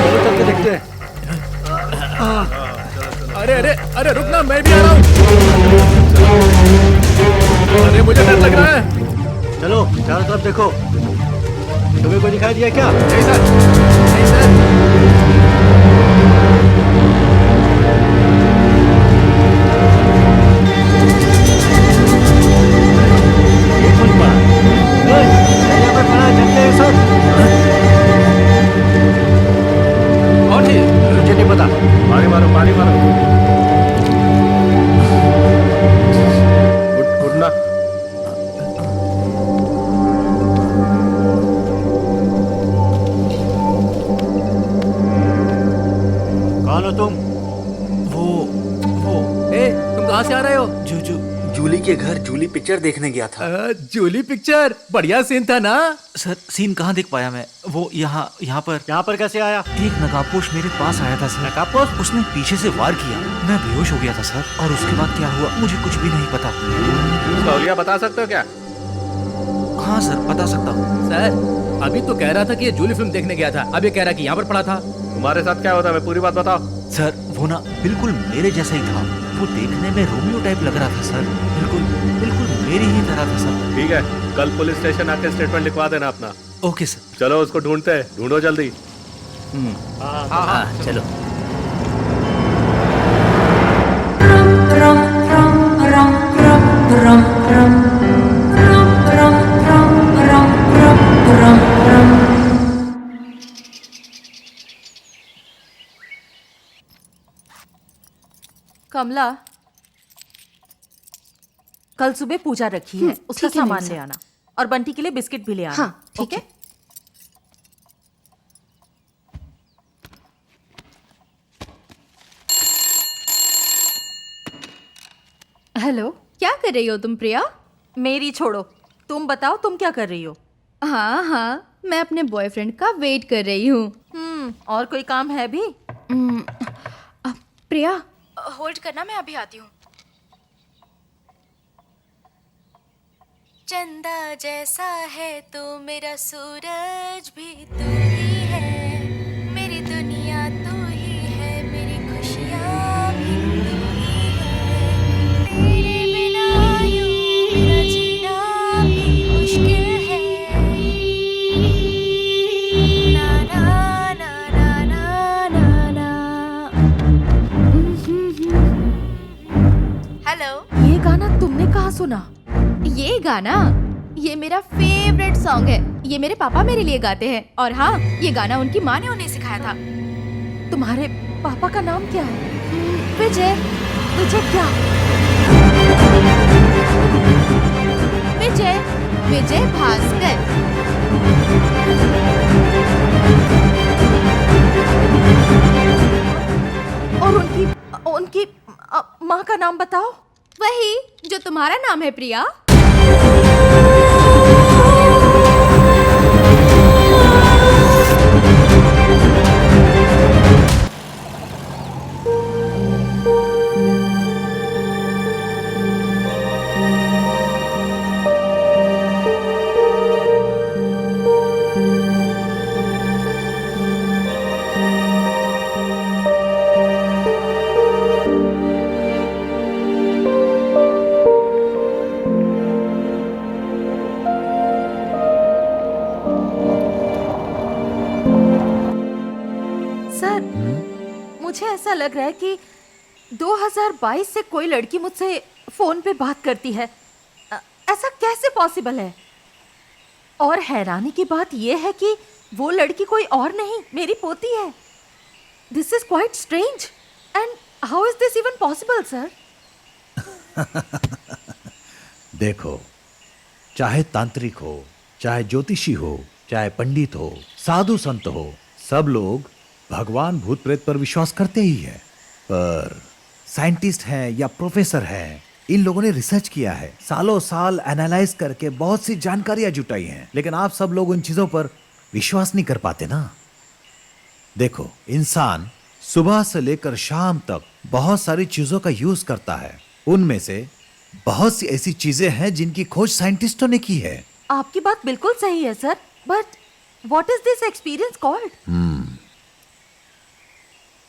S8: चलो चल के देखते हैं।
S5: अरे अरे अरे रुकना, मैं भी आ रहा हूँ। अरे मुझे डर लग रहा है।
S11: चलो चारों तरफ देखो, तुम्हें कोई दिखाई दिया क्या?
S5: नहीं सर, नहीं सर।
S11: कौन हो तुम?
S5: तुम कहाँ से आ रहे हो?
S13: जूली के घर जूली पिक्चर देखने गया था।
S5: जूली पिक्चर बढ़िया सीन था ना?
S13: सर सीन कहाँ देख पाया मैं, वो यहाँ पर
S11: कैसे आया?
S13: एक नकाबपोश मेरे पास आया था सर।
S11: नकाबपोश?
S13: उसने पीछे से वार किया, मैं बेहोश हो गया था सर, और उसके बाद क्या हुआ मुझे कुछ भी नहीं पता।
S12: तौलिया बता सकते हो क्या?
S13: हाँ सर बता सकता हूँ।
S5: सर अभी तो कह रहा था कि ये जूली फिल्म देखने गया था, अब ये कह रहा कि यहाँ पर पड़ा था।
S12: तुम्हारे साथ क्या होता है, मैं पूरी बात बताओ।
S13: सर वो ना बिल्कुल मेरे जैसा ही था, वो देखने में रोमियो टाइप लग रहा था सर, बिल्कुल मेरी ही तरह था सर।
S12: ठीक है, कल पुलिस स्टेशन आके स्टेटमेंट लिखवा देना अपना।
S13: Okay sir.
S12: चलो उसको ढूंढते हैं, ढूंढो जल्दी।
S5: हाँ चलो।
S9: कमला, कल सुबह पूजा रखी है, उसका
S1: ठीक है,
S9: सामान
S1: मेम
S9: ले
S1: साहब।
S9: आना, और बंटी के लिए बिस्किट भी ले आना।
S1: हाँ, ठीक
S9: ओके?
S1: है। हेलो, क्या कर रही हो तुम प्रिया?
S9: मेरी छोड़ो, तुम बताओ तुम क्या कर रही हो?
S1: हाँ हाँ, मैं अपने बॉयफ्रेंड का वेट कर रही हूँ।
S9: और कोई काम है भी?
S1: प्रिया होल्ड करना, मैं अभी आती हूँ। चंदा जैसा है तो मेरा सूरज भी तू ही है, मेरी दुनिया तू ही है, मेरी खुशियाँ भी तू ही है, तेरे बिना यूं मेरा जीना भी मुश्किल है। ना ना ना ना ना ना ना। हेलो,
S9: ये गाना तुमने कहाँ सुना?
S1: ये गाना, ये मेरा फेवरेट सॉन्ग है। ये मेरे पापा मेरे लिए गाते हैं, और हाँ, ये गाना उनकी माँ ने उन्हें सिखाया था।
S9: तुम्हारे पापा का नाम क्या है?
S1: विजय।
S9: विजय क्या?
S1: विजय, विजय भास्कर।
S9: और उनकी माँ का नाम बताओ।
S1: वही जो तुम्हारा नाम है प्रिया।
S9: सर, मुझे ऐसा लग रहा है कि 2022 से कोई लड़की मुझसे फोन पे बात करती है। ऐसा कैसे पॉसिबल है? और हैरानी की बात यह है कि वो लड़की कोई और नहीं, मेरी पोती है। This is quite strange, and how is this even possible sir?
S2: देखो, चाहे तांत्रिक हो, चाहे ज्योतिषी हो, चाहे पंडित हो, साधु संत हो, सब लोग भगवान भूत प्रेत पर विश्वास करते ही है। पर साइंटिस्ट हैं या प्रोफेसर हैं, इन लोगों ने रिसर्च किया है, सालों साल एनालाइज करके बहुत सी जानकारियां जुटाई हैं, लेकिन आप सब लोग उन चीजों पर विश्वास नहीं कर पाते ना। देखो, इंसान सुबह से लेकर शाम तक बहुत सारी चीजों का यूज करता है। उनमें से बहुत सी ऐसी चीजें हैं जिनकी खोज साइंटिस्टों ने की है।
S9: आपकी बात बिल्कुल सही है sir, but what is this experience called?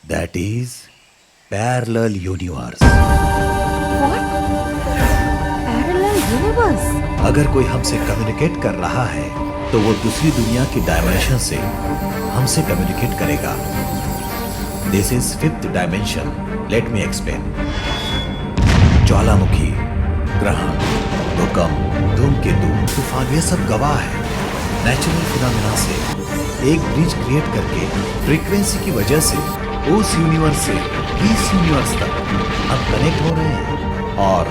S2: That is parallel universe.
S9: Parallel universe?
S2: अगर कोई हमसे कम्युनिकेट कर रहा है तो वो दूसरी दुनिया की डायमेंशन से हमसे कम्युनिकेट करेगा। This is fifth dimension. Let me explain. ज्वालामुखी, ग्रहण, भूकंप, धूमकेतु, तूफान, ये सब गवाह है। नेचुरल फिनोमेना से एक ब्रिज क्रिएट करके फ्रीक्वेंसी की वजह से उस यूनिवर्स से इस यूनिवर्स तक हम कनेक्ट हो रहे हैं, और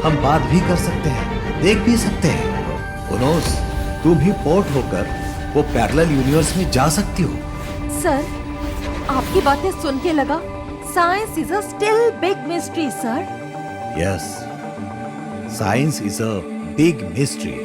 S2: हम बात भी कर सकते हैं, देख भी सकते हैं। उनोस, तुम भी पोर्ट होकर वो पैरेलल यूनिवर्स में जा सकती हो।
S9: सर, आपकी बातें सुन के लगा Science is a still big mystery, sir.
S2: Yes, science is a big mystery.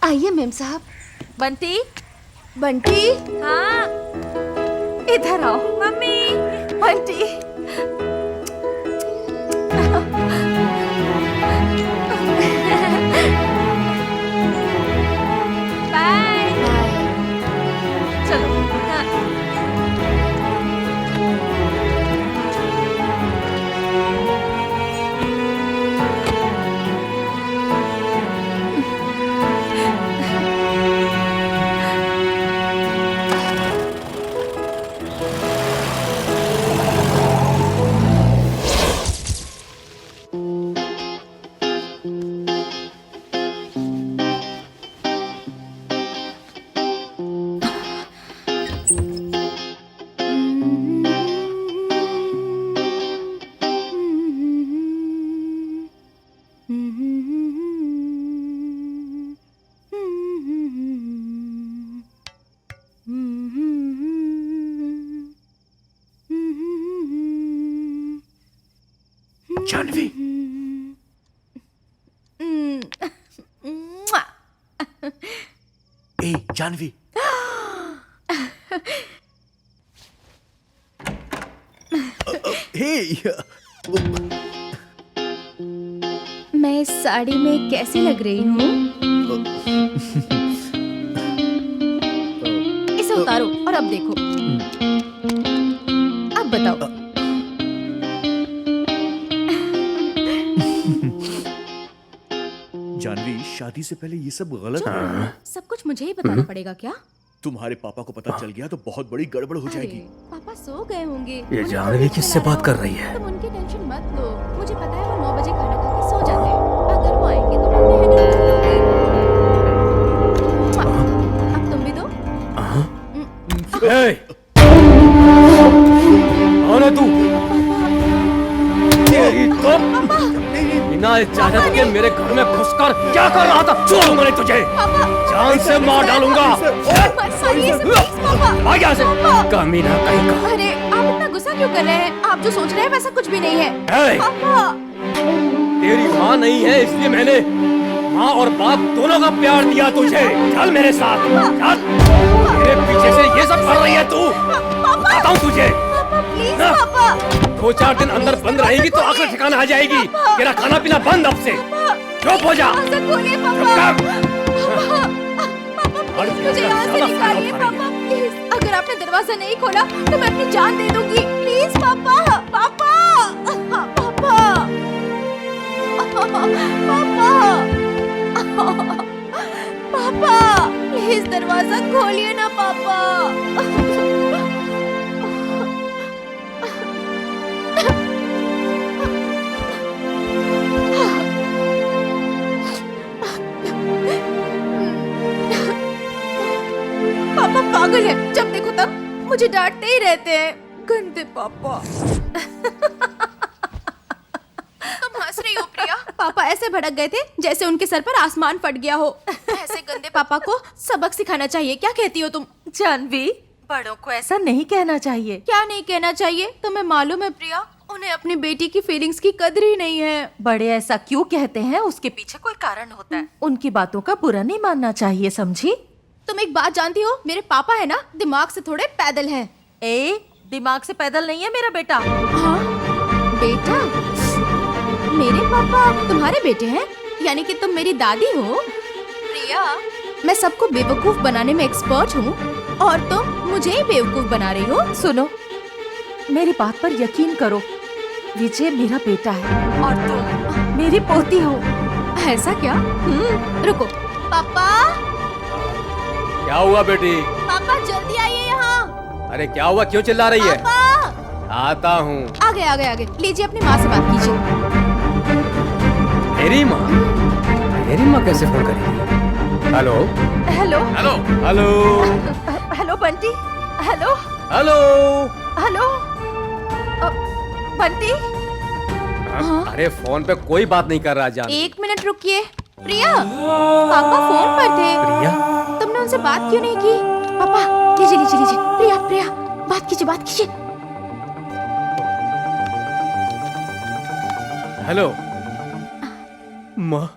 S1: आइए मेम साहब।
S9: बंटी,
S1: बंटी,
S9: हाँ, इधर आओ।
S1: Mummy,
S9: Bunty,
S1: bye.
S9: चलो।
S1: हाँ।
S2: जानवी, ए जानवी,
S1: मैं इस साड़ी में कैसी लग रही हूँ? इसे उतारो और अब देखो। अब बताओ।
S8: जानवी, शादी से पहले ये सब गलत है।
S1: सब कुछ मुझे ही बताना पड़ेगा क्या?
S8: तुम्हारे पापा को पता चल गया तो बहुत बड़ी गड़बड़ हो जाएगी।
S1: पापा सो गए होंगे।
S5: ये जानवी किससे बात कर रही है?
S1: तुम उनकी टेंशन मत लो। मुझे पता है वो 9 बजे खाना खा के सो जाते हैं। अगर वो आएंगे तो मैं उन्हें हैंडल कर लूंगी। अब तुम भी दो।
S6: कौन है तू? तेरी तो बिना इजाजत के मेरे घर में घुसकर क्या कर रहा था? छोड़ूंगा नहीं तुझे, जान से मार डालूंगा। आ गया से कमीना कहीं का।
S1: अरे आप इतना गुस्सा क्यों कर रहे हैं? आप जो सोच रहे हैं वैसा कुछ भी नहीं है। पापा,
S6: तेरी माँ नहीं है इसलिए मैंने माँ और बाप दोनों का प्यार दिया तुझे। चल मेरे साथ, चल। मेरे पीछे से ये सब कर रही है तू? बताता हूँ तुझे।
S1: प्लीज पापा।
S6: 2-4 दिन अंदर बंद रहेगी तो आखिर ठिकाना आ जाएगी। तेरा खाना पीना बंद अब से। चुप हो जा।
S1: खोलिए पापा। मुझे यहाँ से निकालिए पापा, प्लीज। अगर आपने दरवाजा नहीं खोला तो मैं अपनी जान दे दूंगी। प्लीज पापा, पापा, पापा, पापा, पापा, प्लीज दरवाजा खोलिए ना पापा। पापा पागल है, जब देखो तब मुझे डांटते ही रहते हैं। गंदे पापा। तुम हंस रही हो प्रिया? पापा ऐसे भड़क गए थे जैसे उनके सर पर आसमान फट गया हो। ऐसे गंदे पापा को सबक सिखाना चाहिए। क्या कहती हो तुम?
S9: जानवी, बड़ों को ऐसा नहीं कहना चाहिए।
S1: क्या नहीं कहना चाहिए? तुम्हें मालूम है प्रिया, उन्हें अपनी बेटी की फीलिंग्स की कदर ही नहीं है।
S9: बड़े ऐसा क्यों कहते हैं? उसके पीछे कोई कारण होता है। उनकी बातों का बुरा नहीं मानना चाहिए, समझी?
S1: तुम एक बात जानती हो, मेरे पापा है ना, दिमाग से थोड़े पैदल हैं।
S9: दिमाग से पैदल नहीं है मेरा बेटा।
S1: हाँ? बेटा? मेरे पापा तुम्हारे बेटे हैं? यानी कि तुम मेरी दादी हो? प्रिया, मैं सबको बेवकूफ बनाने में एक्सपर्ट हूँ और तुम मुझे ही बेवकूफ बना रही हो।
S9: सुनो, मेरी बात पर यकीन करो, विजय मेरा बेटा है और तुम मेरी पोती हो।
S1: ऐसा क्या? रुको। पापा,
S6: क्या हुआ बेटी?
S1: पापा जल्दी आइए यहाँ।
S6: अरे क्या हुआ, क्यों चिल्ला रही है? आता हूँ।
S1: आगे लीजिए, अपनी माँ से बात कीजिए।
S6: मेरी माँ कैसे फोन करेगी? Hello
S1: hello
S6: hello hello
S9: hello Bunty. Hello
S6: hello.
S9: Hello Bunty.
S6: अरे फोन पे कोई बात नहीं कर रहा जान।
S1: 1 मिनट रुकिए। प्रिया, पापा फोन पर थे।
S6: प्रिया,
S1: तुमने उनसे बात क्यों नहीं की? पापा लीजिए। प्रिया बात कीजिए।
S6: हेलो माँ,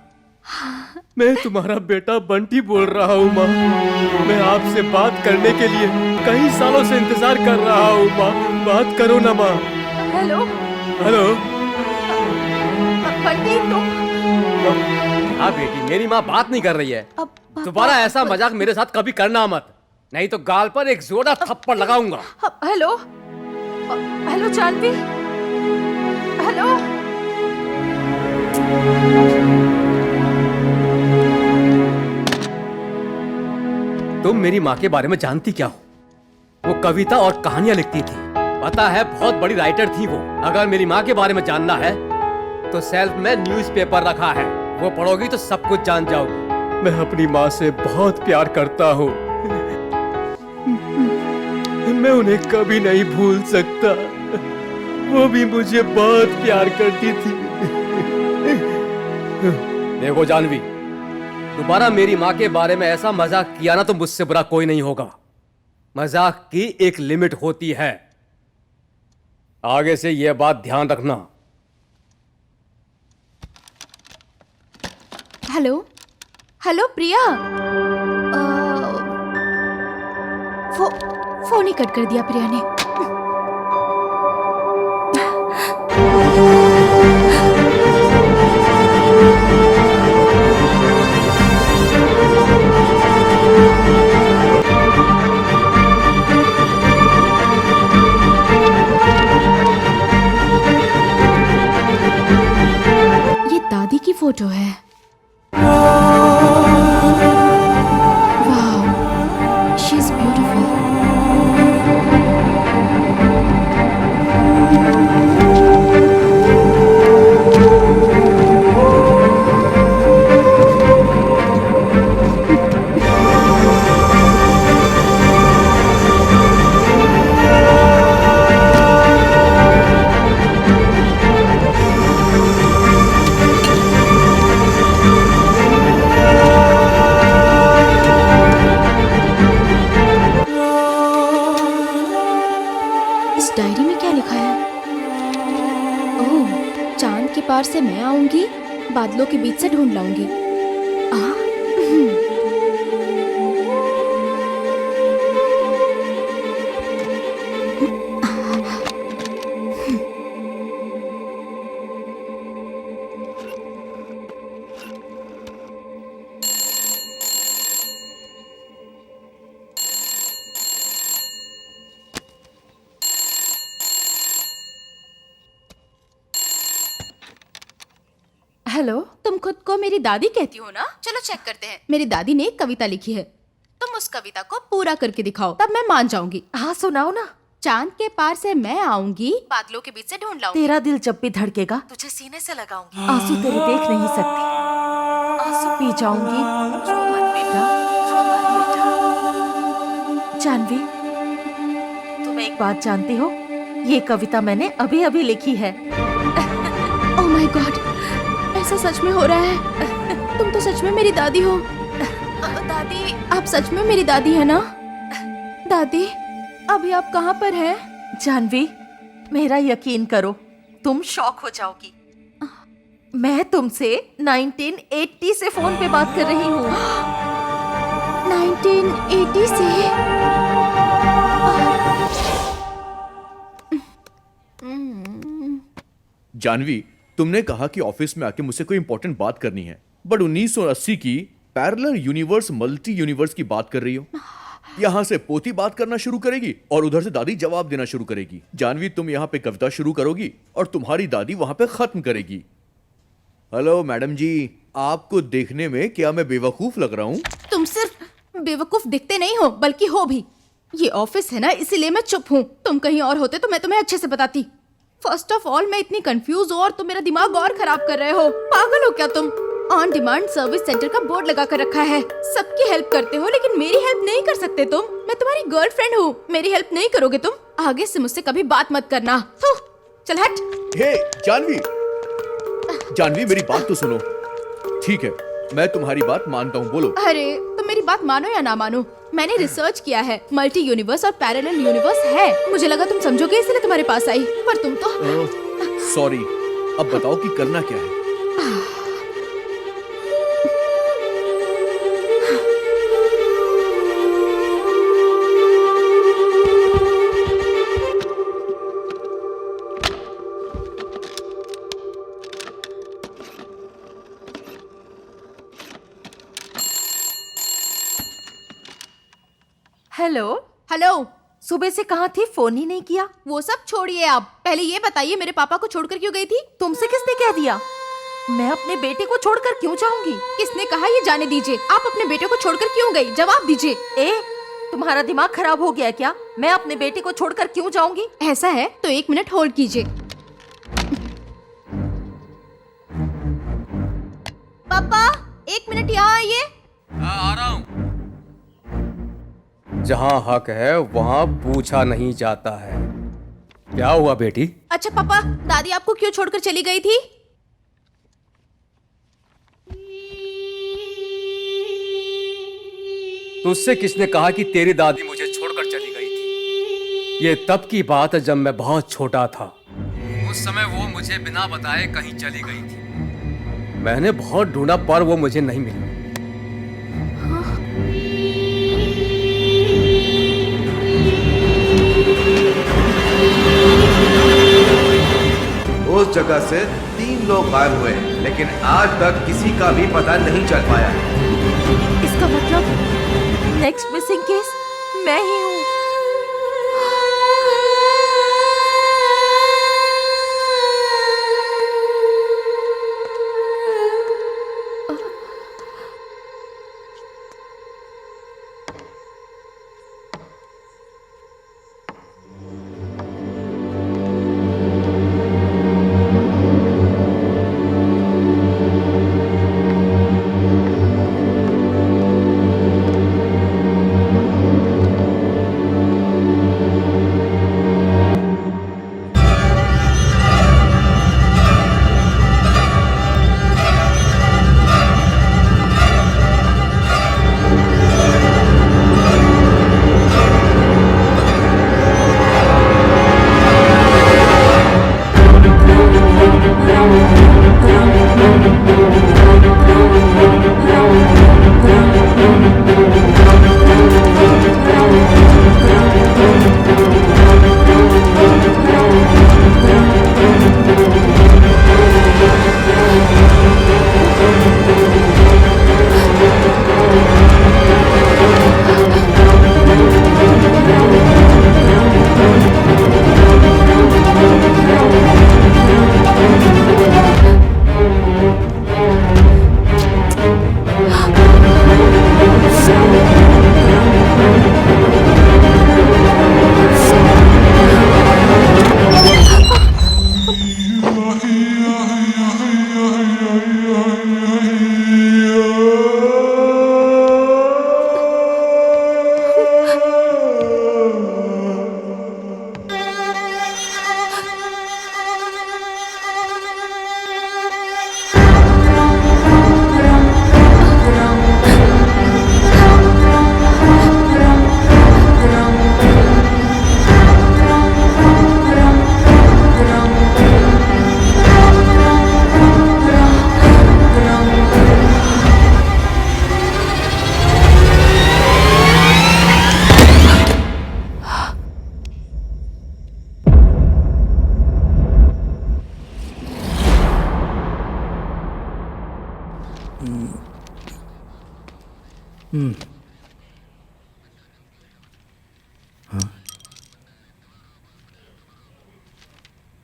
S6: मैं तुम्हारा बेटा बंटी बोल रहा हूँ माँ। मैं आपसे बात करने के लिए कई सालों से इंतजार कर रहा हूँ माँ। बात करो ना माँ।
S9: हेलो
S6: हेलो
S9: बंटी, तुम?
S6: हाँ बेटी, मेरी माँ बात नहीं कर रही है। दोबारा ऐसा मजाक मेरे साथ कभी करना मत, नहीं तो गाल पर एक जोरदार थप्पड़ लगाऊंगा।
S9: हेलो जानवी। हेलो।
S6: तुम मेरी माँ के बारे में जानती क्या हो? वो कविता और कहानियां लिखती थी, पता है बहुत बड़ी राइटर थी वो। अगर मेरी माँ के बारे में जानना है तो सेल्फ में न्यूज़पेपर रखा है, वो पढ़ोगी तो सब कुछ जान जाओगी। मैं अपनी माँ से बहुत प्यार करता हूँ, मैं उन्हें कभी नहीं भूल सकता। वो भी मुझे बहुत प्यार करती थी। देखो जानवी, दोबारा मेरी माँ के बारे में ऐसा मजाक किया ना तो मुझसे बुरा कोई नहीं होगा। मजाक की एक लिमिट होती है, आगे से यह बात ध्यान रखना।
S1: हेलो प्रिया। फोन ही कट कर दिया प्रिया ने। ये दादी की फोटो है। वाह, शी इज ब्यूटीफुल। इस डायरी में क्या लिखा है? ओह, चांद के पार से मैं आऊंगी, बादलों के बीच से ढूंढ लाऊंगी। हेलो, तुम खुद को मेरी दादी कहती हो ना? चलो चेक करते हैं। मेरी दादी ने एक कविता लिखी है, तुम उस कविता को पूरा करके दिखाओ, तब मैं मान जाऊंगी।
S9: हाँ सुनाओ ना।
S1: चांद के पार से मैं आऊंगी, बादलों के बीच से ढूंढ लाऊंगी।
S9: तेरा दिल जब भी धड़केगा
S1: तुझे सीने से लगाऊंगी।
S9: आंसू तेरे देख नहीं सकती, आंसू पी जाऊंगी।
S1: रो मत बेटा, रो मत बेटा।
S9: जानवी, तुम एक बात जानती हो? ये कविता मैंने अभी अभी लिखी है।
S1: ओह माय गॉड, ऐसा सच में हो रहा है? तुम तो सच में मेरी दादी हो। दादी, आप सच में मेरी दादी है ना? दादी, अभी आप कहाँ पर हैं?
S9: जानवी, मेरा यकीन करो, तुम शॉक हो जाओगी। मैं तुमसे 1980 से फोन पे बात कर रही हूँ।
S1: 1980 से?
S8: जानवी, तुमने कहा कि ऑफिस में आके मुझसे कोई इंपॉर्टेंट बात करनी है, बट 1980 की पैरेलल यूनिवर्स मल्टी यूनिवर्स की बात कर रही हो। यहाँ से पोती बात करना शुरू करेगी और उधर से दादी जवाब देना शुरू करेगी। जानवी, तुम यहाँ पे कविता शुरू करोगी और तुम्हारी दादी वहां पे खत्म करेगी। हेलो मैडम जी, आपको देखने में क्या मैं बेवकूफ लग रहा हूँ?
S1: तुम सिर्फ बेवकूफ दिखते नहीं हो, बल्कि हो भी। ये ऑफिस है ना, इसीलिए मैं चुप हूँ। तुम कहीं और होते तो मैं तुम्हें अच्छे से बताती। फर्स्ट ऑफ ऑल मैं इतनी कंफ्यूज हूँ और तुम मेरा दिमाग और खराब कर रहे हो। पागल हो क्या तुम? ऑन डिमांड सर्विस सेंटर का बोर्ड लगा कर रखा है। सबकी हेल्प करते हो लेकिन मेरी हेल्प नहीं कर सकते तुम। मैं तुम्हारी गर्लफ्रेंड हूँ, मेरी हेल्प नहीं करोगे तुम? आगे से मुझसे कभी बात मत करना। चल हट।
S8: हे जानवी, जानवी मेरी बात तो सुनो। ठीक है, मैं तुम्हारी बात मानता हूँ, बोलो।
S1: अरे तुम मेरी बात मानो या ना मानो, मैंने रिसर्च किया है। मल्टी यूनिवर्स और पैरेलल यूनिवर्स है। मुझे लगा तुम समझोगे इसलिए तुम्हारे पास आई, पर तुम तो।
S8: सॉरी, अब बताओ कि करना क्या है।
S9: हेलो।
S1: हेलो।
S9: सुबह से कहाँ थी? फोन ही नहीं किया।
S1: वो सब छोड़िए आप, पहले ये बताइए मेरे पापा को छोड़कर क्यों गई थी?
S9: तुमसे किसने कह दिया? मैं अपने बेटे को छोड़कर क्यों जाऊंगी?
S1: किसने कहा? ये जाने दीजिए। आप अपने बेटे को छोड़कर क्यों गई? जवाब दीजिए।
S9: तुम्हारा दिमाग खराब हो गया क्या? मैं अपने बेटे को छोड़कर क्यों जाऊंगी?
S1: ऐसा है तो 1 मिनट होल्ड कीजिए। पापा 1 मिनट यहाँ आइए।
S13: आ रहा हूँ।
S6: जहाँ हक है वहाँ पूछा नहीं जाता है। क्या हुआ बेटी?
S1: अच्छा पापा, दादी आपको क्यों छोड़कर चली गई थी?
S6: तुझसे किसने कहा कि तेरी दादी मुझे छोड़कर चली गई थी? ये तब की बात है जब मैं बहुत छोटा था। उस समय वो मुझे बिना बताए कहीं चली गई थी। मैंने बहुत ढूंढा पर वो मुझे नहीं मिली।
S10: उस जगह से 3 लोग गायब हुए, लेकिन आज तक किसी का भी पता नहीं चल पाया।
S9: इसका मतलब नेक्स्ट मिसिंग केस मैं ही हूँ।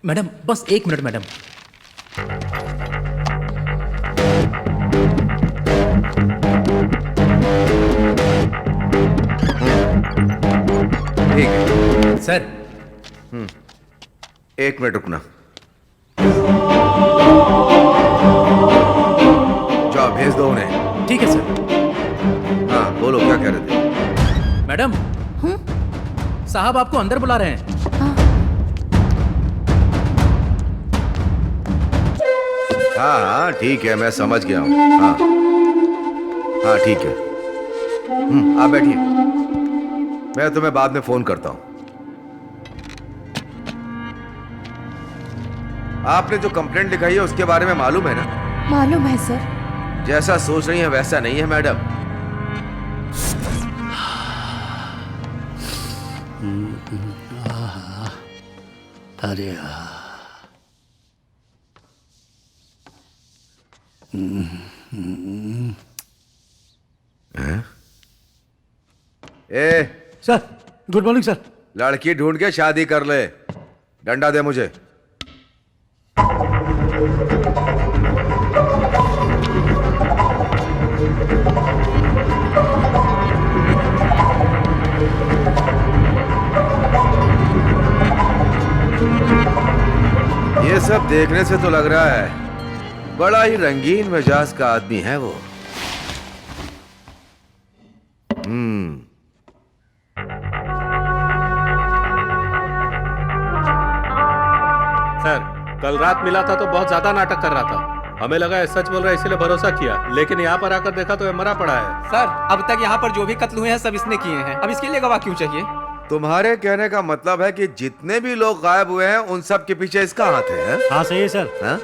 S5: मैडम बस 1 मिनट मैडम। सर।
S10: एक मिनट रुकना। जाओ भेज दो उन्हें।
S5: ठीक है सर।
S10: हाँ बोलो, क्या कह रहे थे?
S5: मैडम, साहब आपको अंदर बुला रहे हैं।
S10: हाँ हाँ ठीक है, मैं समझ गया हूँ। हाँ हाँ ठीक है। आप बैठिए, मैं तुम्हें बाद में फोन करता हूँ। आपने जो कंप्लेंट लिखाई है उसके बारे में मालूम है ना?
S9: मालूम है सर।
S10: जैसा सोच रही है वैसा नहीं है मैडम।
S11: अरे
S10: ए
S11: सर, गुड मॉर्निंग सर।
S10: लड़की ढूंढ के शादी कर ले। डंडा दे मुझे। ये सब देखने से तो लग रहा है बड़ा ही रंगीन मिजाज का आदमी है वो।
S12: सर, कल रात मिला था तो बहुत ज्यादा नाटक कर रहा था। हमें लगा है सच बोल रहा है इसलिए भरोसा किया, लेकिन यहाँ पर आकर देखा तो ये मरा पड़ा है।
S6: सर, अब तक यहाँ पर जो भी कत्ल हुए हैं सब इसने किए हैं। अब इसके लिए गवाह क्यों चाहिए?
S10: तुम्हारे कहने का मतलब है कि जितने भी लोग गायब हुए हैं उन सब के पीछे इसका हाथ है?
S11: हाँ सही है सर।
S10: हाँ?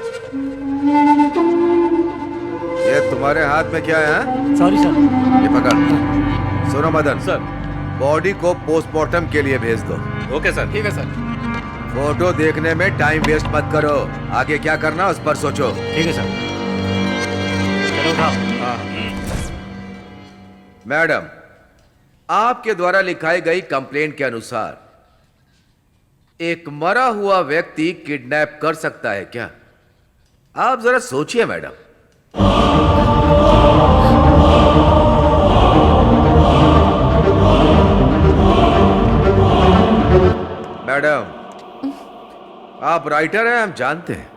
S10: ये तुम्हारे हाथ में क्या है?
S11: Sorry sir.
S10: ये पकड़। सुनो मदन
S12: सर,
S10: बॉडी को पोस्टमार्टम के लिए भेज दो।
S12: Okay sir.
S6: ठीक है सर।
S10: फोटो देखने में टाइम वेस्ट मत करो, आगे क्या करना उस पर सोचो।
S11: ठीक है सर। चलो उठाओ।
S10: मैडम, आपके द्वारा लिखाई गई कंप्लेंट के अनुसार एक मरा हुआ व्यक्ति किडनैप कर सकता है क्या? आप जरा सोचिए मैडम। मैडम, आप राइटर हैं, हम जानते हैं।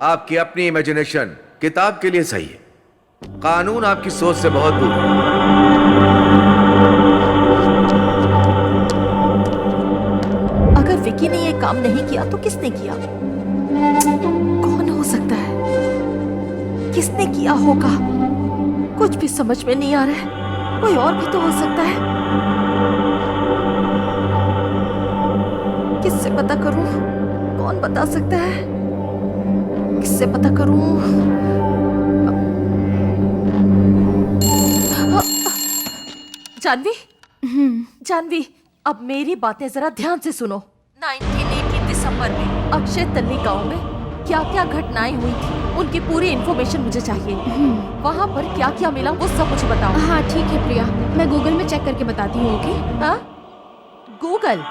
S10: आपकी अपनी इमेजिनेशन किताब के लिए सही है, कानून आपकी सोच से बहुत दूर है।
S9: अगर विकी ने ये काम नहीं किया तो किसने किया? कौन हो सकता है? किसने किया होगा? कुछ भी समझ में नहीं आ रहा है। कोई और भी तो हो सकता है। किससे पता करूं? कौन बता सकता है? किससे पता करूं? जानवी, जानवी, अब मेरी बातें जरा ध्यान से सुनो। 1980 दिसंबर में अक्षय तल्ली गांव में क्या क्या घटनाएं हुई थी उनकी पूरी इन्फॉर्मेशन मुझे चाहिए। वहाँ पर क्या क्या मिला वो सब मुझे बताओ।
S1: हाँ ठीक है प्रिया, मैं गूगल में चेक करके बताती हूँ। ओके?
S9: हाँ? गूगल?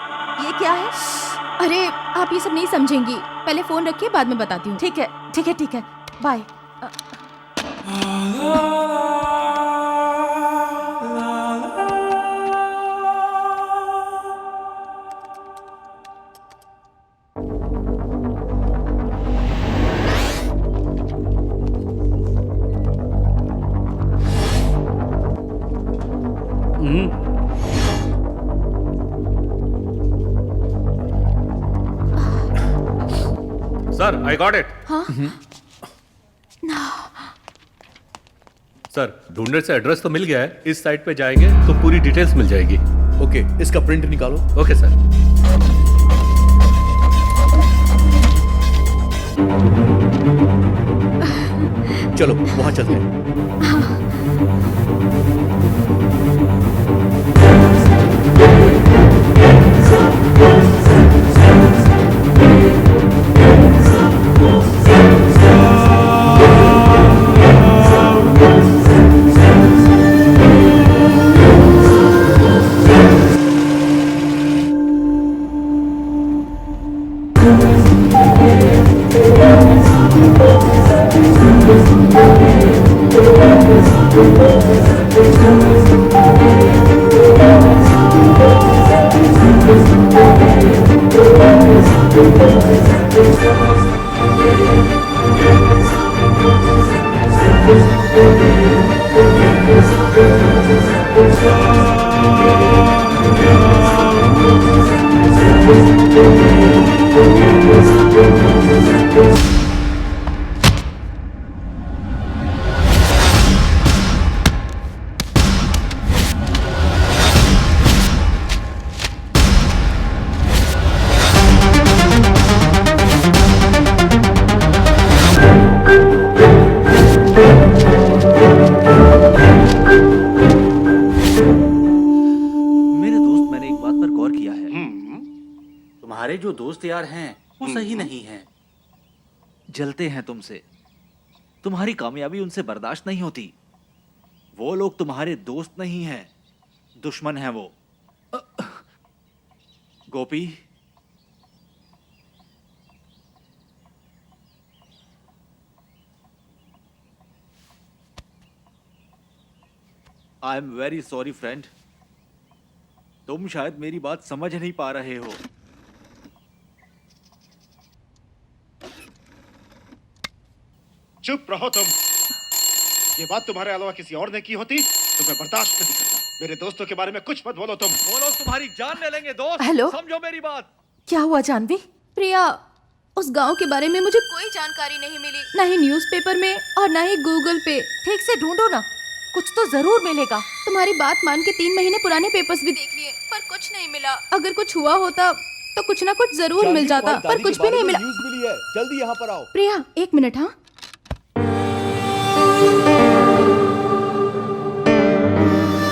S9: ये क्या है?
S1: अरे आप ये सब नहीं समझेंगी, पहले फोन रखिए, बाद में बताती हूँ।
S9: ठीक है, ठीक है, ठीक है, bye.
S12: Sir, I got it.
S1: हाँ?
S12: सर, ढूंढने से एड्रेस तो मिल गया है। इस साइट पे जाएंगे तो पूरी डिटेल्स मिल जाएगी।
S8: ओके, इसका प्रिंट निकालो।
S12: Okay sir.
S8: चलो वहां चलते हैं।
S13: मेरे दोस्त, मैंने एक बात पर गौर किया है। तुम्हारे जो दोस्त यार हैं वो सही नहीं हैं, जलते हैं तुमसे। तुम्हारी कामयाबी उनसे बर्दाश्त नहीं होती। वो लोग तुम्हारे दोस्त नहीं हैं, दुश्मन हैं वो। Gopi, I am very sorry friend. तुम शायद मेरी बात समझ नहीं पा रहे हो।
S3: चुप रहो तुम। ये बात तुम्हारे अलावा किसी और ने की होती तो मैं बर्दाश्त नहीं करता। मेरे दोस्तों के बारे में कुछ मत बोलो तुम।
S8: वो लोग तुम्हारी जान ले लेंगे दोस्त।
S9: हेलो?
S8: समझो मेरी बात।
S9: क्या हुआ जानवी?
S1: प्रिया, उस गांव के बारे में मुझे कोई जानकारी नहीं मिली, ना ही न्यूज़पेपर में और ना ही गूगल पे।
S9: ठीक से ढूंढो ना, कुछ तो जरूर मिलेगा।
S1: तुम्हारी बात मान के 3 महीने पुराने पेपर्स भी देख लिए, पर कुछ नहीं मिला। अगर कुछ हुआ होता तो कुछ ना कुछ जरूर मिल जाता, पर कुछ भी नहीं मिला।
S8: न्यूज़ मिली है, जल्दी यहाँ पर आओ।
S1: प्रिया, 1 मिनट। हाँ,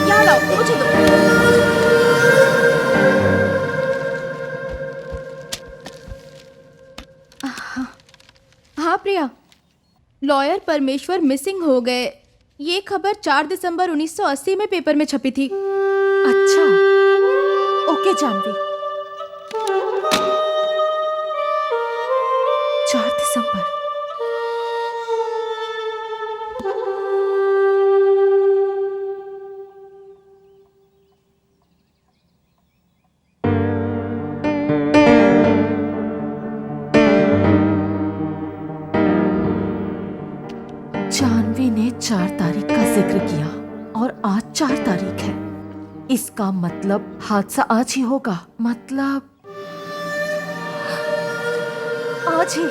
S9: यहाँ लाओ, मुझे दो।
S1: हाँ प्रिया, लॉयर परमेश्वर मिसिंग हो गए। ये खबर 4 दिसंबर 1980 में पेपर में छपी थी।
S9: अच्छा, ओके जानवी। 4 दिसंबर। जानवी ने 4 तारीख का जिक्र किया और आज 4 तारीख है। इसका मतलब हादसा आज ही होगा। मतलब आज ही।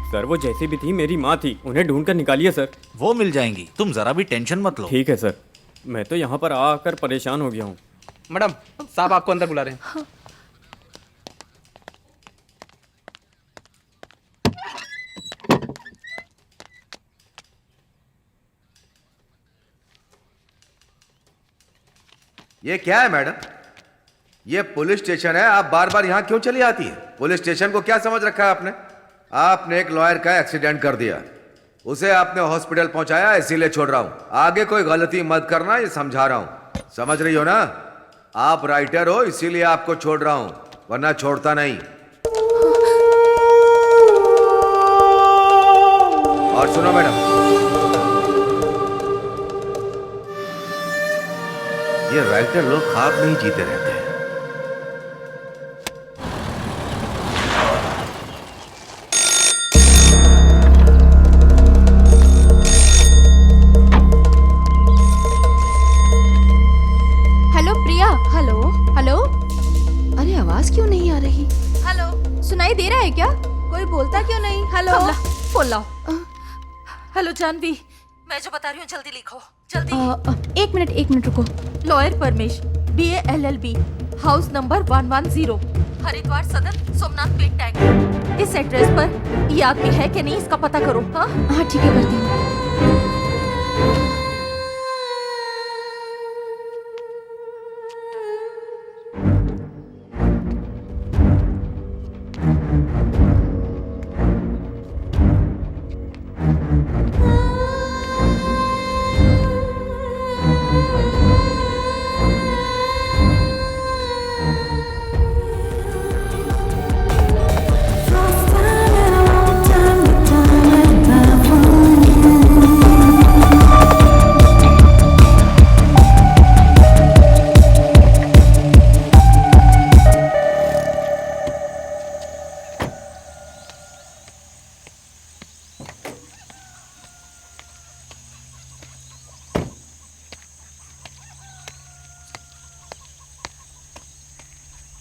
S6: सर वो जैसी भी थी मेरी माँ थी, उन्हें ढूंढ कर निकालिए सर।
S13: वो मिल जाएंगी, तुम जरा भी टेंशन मत लो।
S6: ठीक है सर, मैं तो यहाँ पर आकर परेशान हो गया हूँ।
S5: मैडम साहब आपको अंदर बुला रहे हैं।
S10: ये क्या है मैडम? ये पुलिस स्टेशन है, आप बार बार यहाँ क्यों चली आती है? पुलिस स्टेशन को क्या समझ रखा है आपने? आपने एक लॉयर का एक्सीडेंट कर दिया, उसे आपने हॉस्पिटल पहुंचाया, इसीलिए छोड़ रहा हूं। आगे कोई गलती मत करना, ये समझा रहा हूं। समझ रही हो ना? आप राइटर हो इसीलिए आपको छोड़ रहा हूं, वरना छोड़ता नहीं। और सुनो मैडम, राइटर लोग ख्वाब में ही जीते रहते हैं।
S1: हेलो प्रिया।
S4: Hello
S1: hello. अरे आवाज क्यों नहीं आ रही?
S4: हेलो,
S1: सुनाई दे रहा है क्या?
S4: कोई बोलता क्यों नहीं? हेलो
S9: कमला, फोन लाओ। हेलो जानवी, मैं जो बता रही हूँ जल्दी लिखो, जल्दी।
S1: एक मिनट रुको।
S9: Lawyer Paramesh, BA LLB, house number 110, Haridwar सदन, सोमनाथ पेट टैंक। इस एड्रेस पर ये आदमी है कि नहीं इसका पता करो। हाँ
S1: हाँ ठीक है, करती हूँ।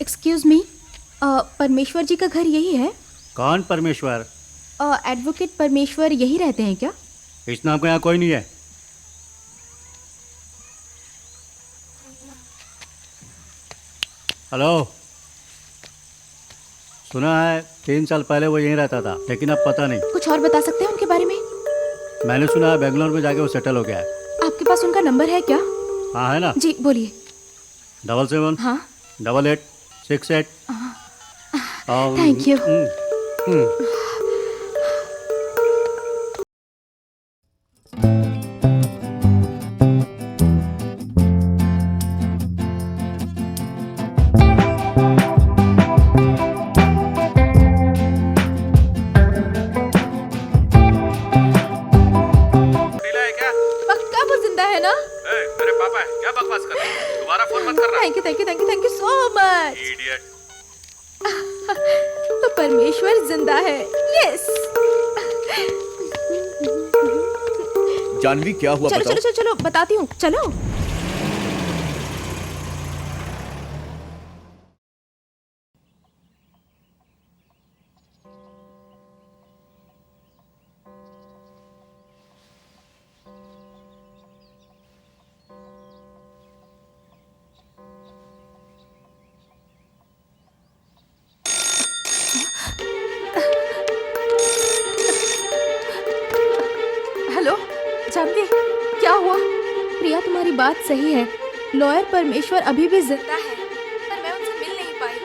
S1: एक्सक्यूज मी, परमेश्वर जी का घर यही है?
S11: कौन परमेश्वर?
S1: एडवोकेट परमेश्वर यही रहते हैं क्या?
S11: इस नाम का यहाँ कोई नहीं है। हेलो, सुना है 3 साल पहले वो यहीं रहता था, लेकिन अब पता नहीं।
S1: कुछ और बता सकते हैं उनके बारे में?
S11: मैंने सुना है बेंगलोर में जाके वो सेटल हो गया है।
S1: आपके पास उनका नंबर है क्या?
S11: हाँ है ना।
S1: जी बोलिए।
S11: 77
S1: हाँ
S11: 88 68।
S1: Thank you.
S4: पक्का वो जिंदा है ना?
S12: मेरे पापा है, क्या बकवास कर रहे हो? दोबारा फोन मत करना।
S4: Thank you so much.
S12: Idiot.
S4: तो परमेश्वर जिंदा है। यस।
S8: जानवी क्या हुआ
S1: चलो
S8: बताओ?
S1: चलो चलो चलो बताती हूँ, चलो।
S9: हेलो जानवी, क्या हुआ?
S1: प्रिया तुम्हारी बात सही है, लॉयर परमेश्वर अभी भी जिंदा है, पर मैं उनसे मिल नहीं पाई।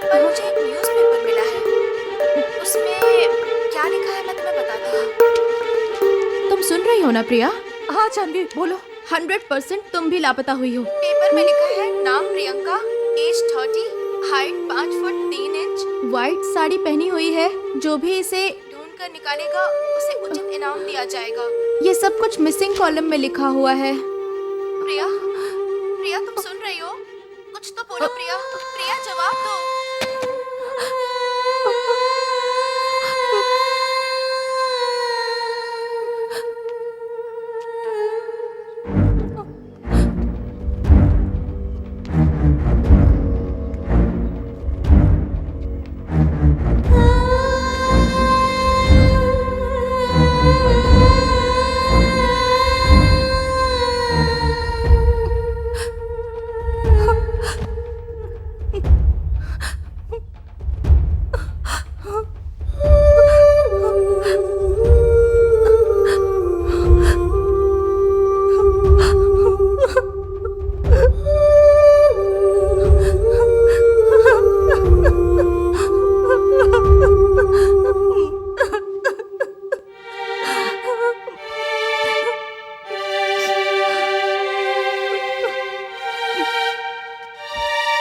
S1: पर मुझे एक न्यूज़पेपर मिला है, उसमें क्या लिखा है मैं तुम्हें बताती हूँ। तुम सुन रही हो ना प्रिया?
S9: हाँ जानवी बोलो।
S1: 100% तुम भी लापता हुई हो। पेपर में लिखा है नाम Priyanka, age 30, height 5 foot 3 inch, white sari पहनी हुई है। जो भी इसे ढूंढ कर निकालेगा उसे उचित इनाम दिया जाएगा। ये सब कुछ मिसिंग कॉलम में लिखा हुआ है। प्रिया, प्रिया तुम सुन रही हो? कुछ तो बोलो प्रिया, प्रिया जवाब दो।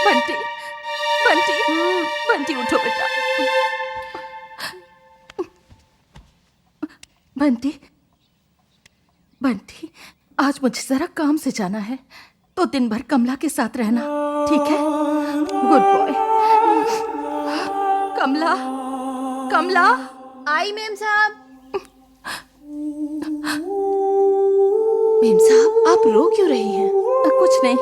S9: बंटी, बंटी, बंटी उठो बेटा। बंटी, बंटी, आज मुझे जरा काम से जाना है। तो दिन भर कमला के साथ रहना, ठीक है? Good boy. कमला, कमला।
S4: आई मेम साहब। मेम साहब, आप रो क्यों रही हैं?
S9: कुछ नहीं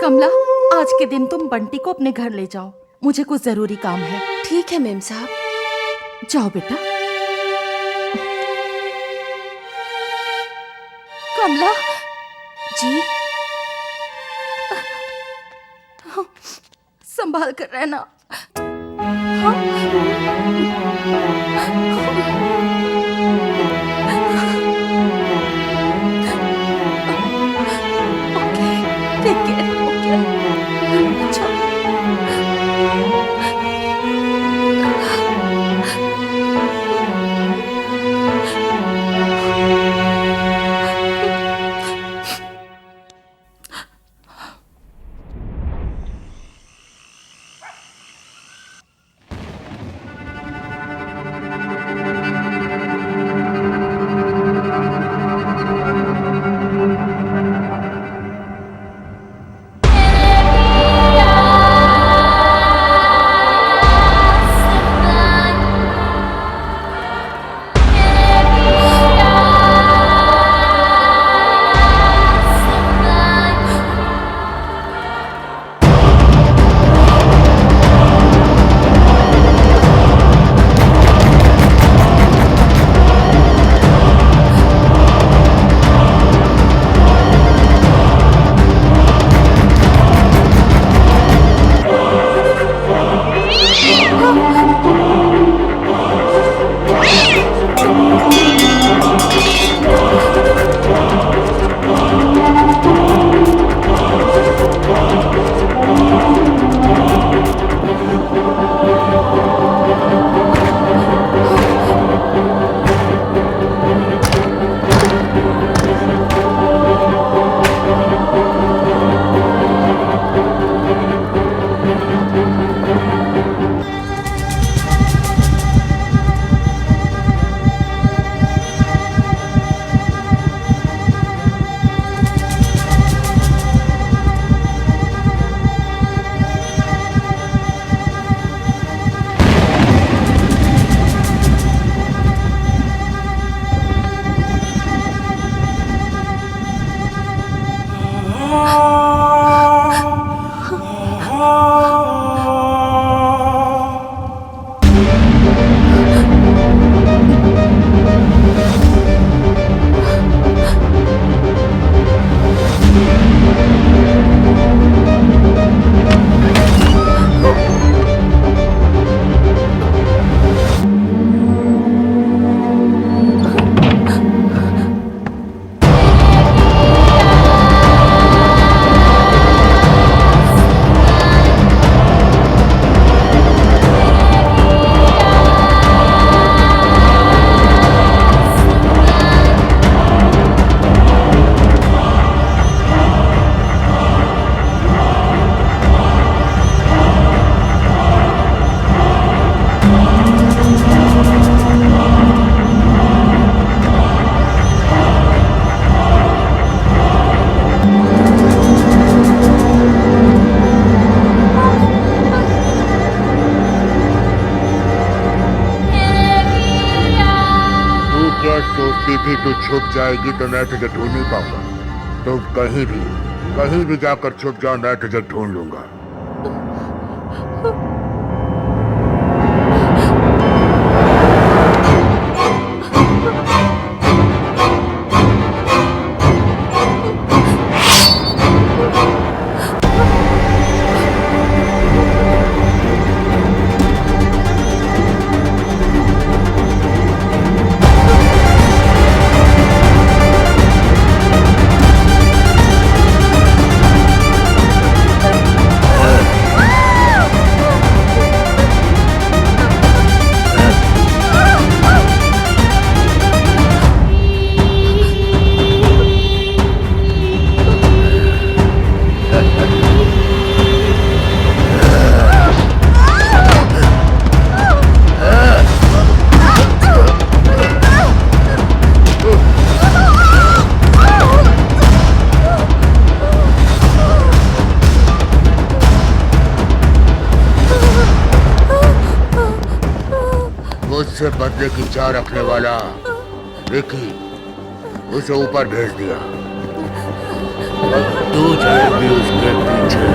S9: कमला, आज के दिन तुम बंटी को अपने घर ले जाओ, मुझे कुछ जरूरी काम है।
S4: ठीक है मेम साहब।
S9: जाओ बेटा। कमला
S4: जी।
S9: संभाल कर रहना। Okay, take care. ओके, अच्छा।
S14: सोचती थी तू छुप जाएगी तो मैं तुझे ढूंढ नहीं पाऊंगा। तो कहीं भी जाकर छुप जाओ, मैं तुझे ढूंढ लूंगा। बदले की चाह रखने वाला विकी, उसे ऊपर भेज दिया। अब तू जाएगी उसके पीछे।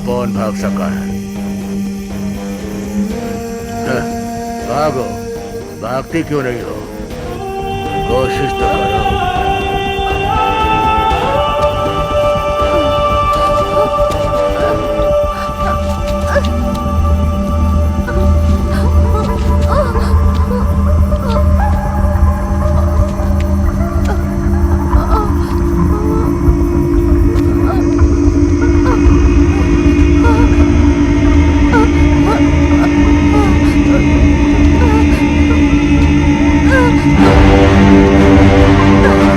S14: कौन भाग सका है? भागो, भागती क्यों नहीं हो? कोशिश तो करो।
S1: Ah!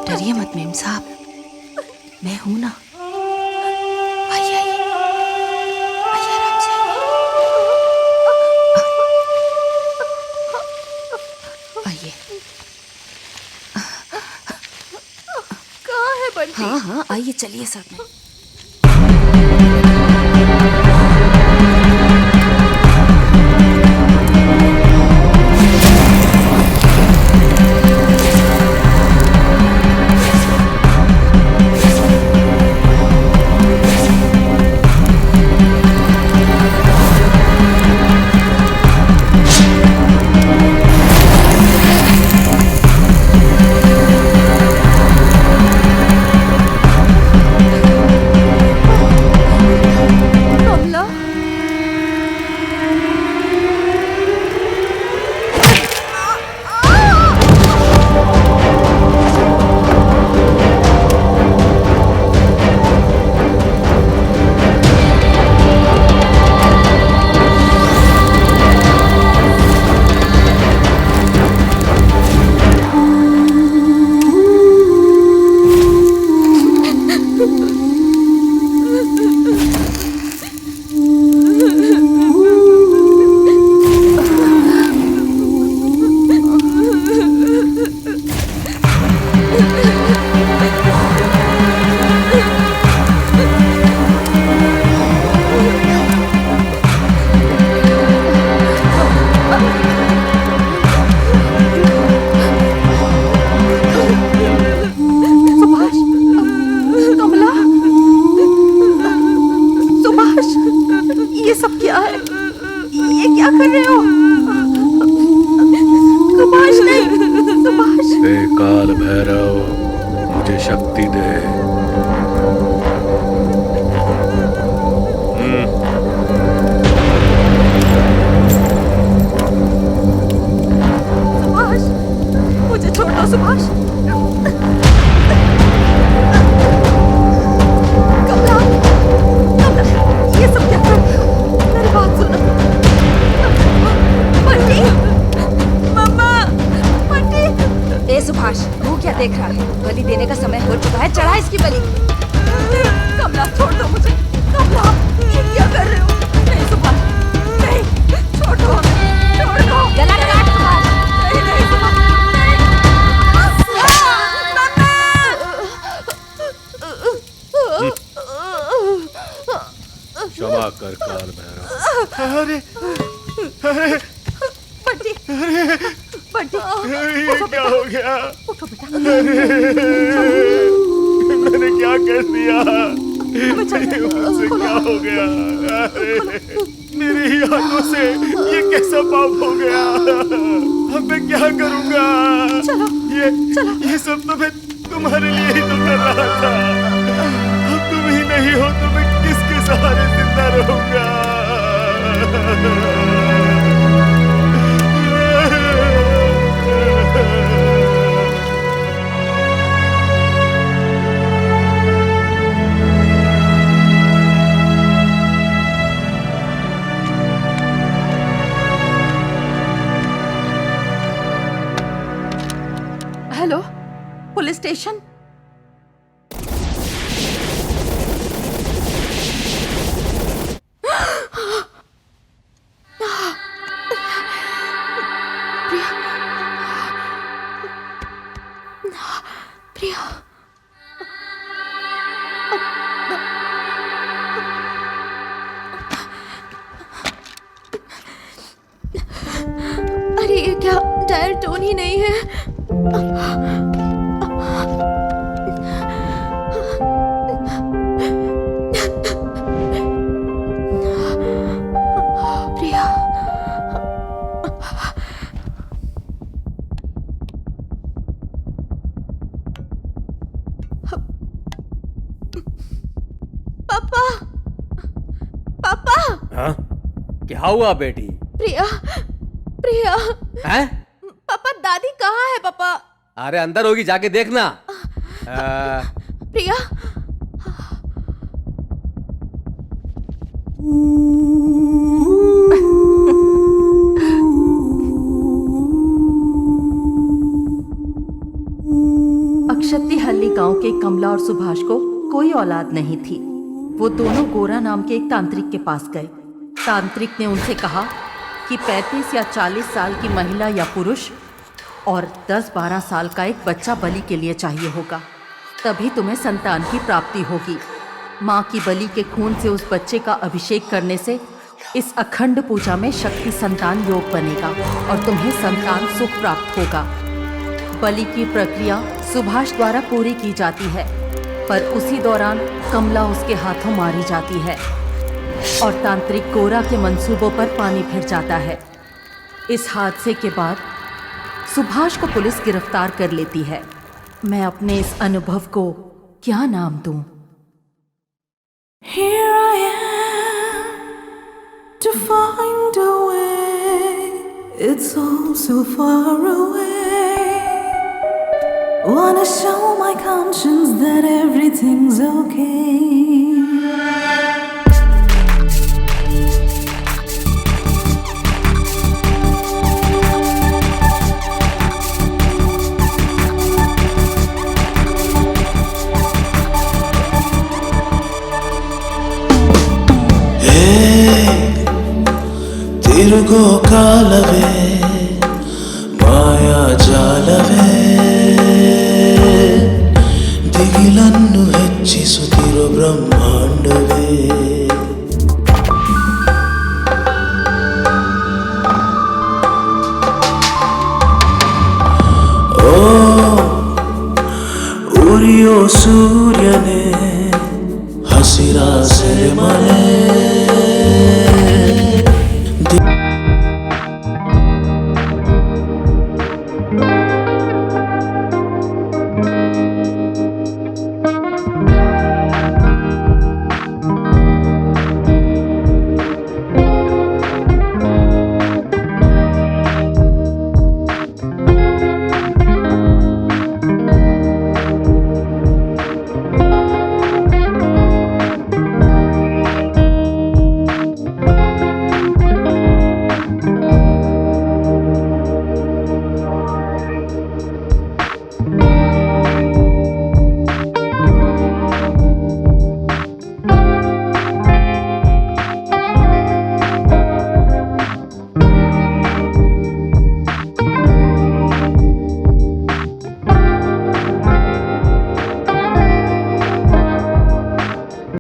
S1: डरिए मत मेम साहब, मैं हूं ना। आइए आइए आइए, आराम से आइए।
S9: कहाँ है बंटी?
S1: हाँ हाँ आइए, चलिए साथ में।
S9: देख रहा है? बलि देने का समय हो चुका है, चढ़ा इसकी बलि। कमला छोड़ दो मुझे। कमला ये क्या कर रहे हो? नहीं सुभाष, नहीं, छोड़ दो हमें, छोड़ दो। गला काट सुभाष। नहीं नहीं सुभाष,
S12: नहीं। क्षमा कर काल भैरव।
S7: अरे अरे
S9: बंटी, बंटी,
S7: ये क्या हो गया?
S9: उठो बेटा।
S7: मैंने क्या कर दिया? मुझसे क्या हो गया? मेरे ही हाथों से ये कैसा पाप हो गया? अब मैं क्या करूंगा?
S9: चलो,
S7: ये सब तो मैं तुम्हारे लिए ही तो कर रहा था। अब तुम ही नहीं हो तो मैं किसके सहारे जिंदा रहूंगा?
S9: Hello, police station. प्रिया,
S1: अरे ये क्या डायल टोन ही नहीं है। प्रिया, पापा, पापा।
S6: हाँ? क्या हुआ बेटी?
S1: प्रिया, प्रिया।
S6: हैं?
S1: पापा, दादी कहाँ है पापा?
S6: अरे अंदर होगी, जाके देखना।
S1: प्रिया,
S9: अक्षति गांव के कमला और सुभाष को कोई औलाद नहीं थी। वो दोनों गोरा नाम के एक तांत्रिक के पास गए। तांत्रिक ने उनसे कहा कि 35 या 40 साल की महिला या पुरुष और 10-12 साल का एक बच्चा बलि के लिए चाहिए होगा, तभी तुम्हें संतान की प्राप्ति होगी। माँ की बलि के खून से उस बच्चे का अभिषेक करने से इस अखंड पूजा में शक्ति संतान योग बनेगा और तुम्हें संतान सुख प्राप्त होगा। बलि की प्रक्रिया सुभाष द्वारा पूरी की जाती है, पर उसी दौरान कमला उसके हाथों मारी जाती है और तांत्रिक गोरा के मंसूबों पर पानी फिर जाता है। इस हादसे के बाद सुभाष को पुलिस गिरफ्तार कर लेती है। मैं अपने इस अनुभव को क्या नाम दूं?
S15: Here I am to find a way. It's all so far away. Wanna show my conscience that everything's okay.
S16: ತಿರುಗೋ ಕಾಲವೇ ಮಾಯಾ ಜಾಲವೇ ದಿಗಿಲನ್ನು ಹೆಚ್ಚಿಸುತ್ತಿರೋ ಬ್ರಹ್ಮಾಂಡವೇ ಓ ಉರಿಯೋ ಸೂರ್ಯ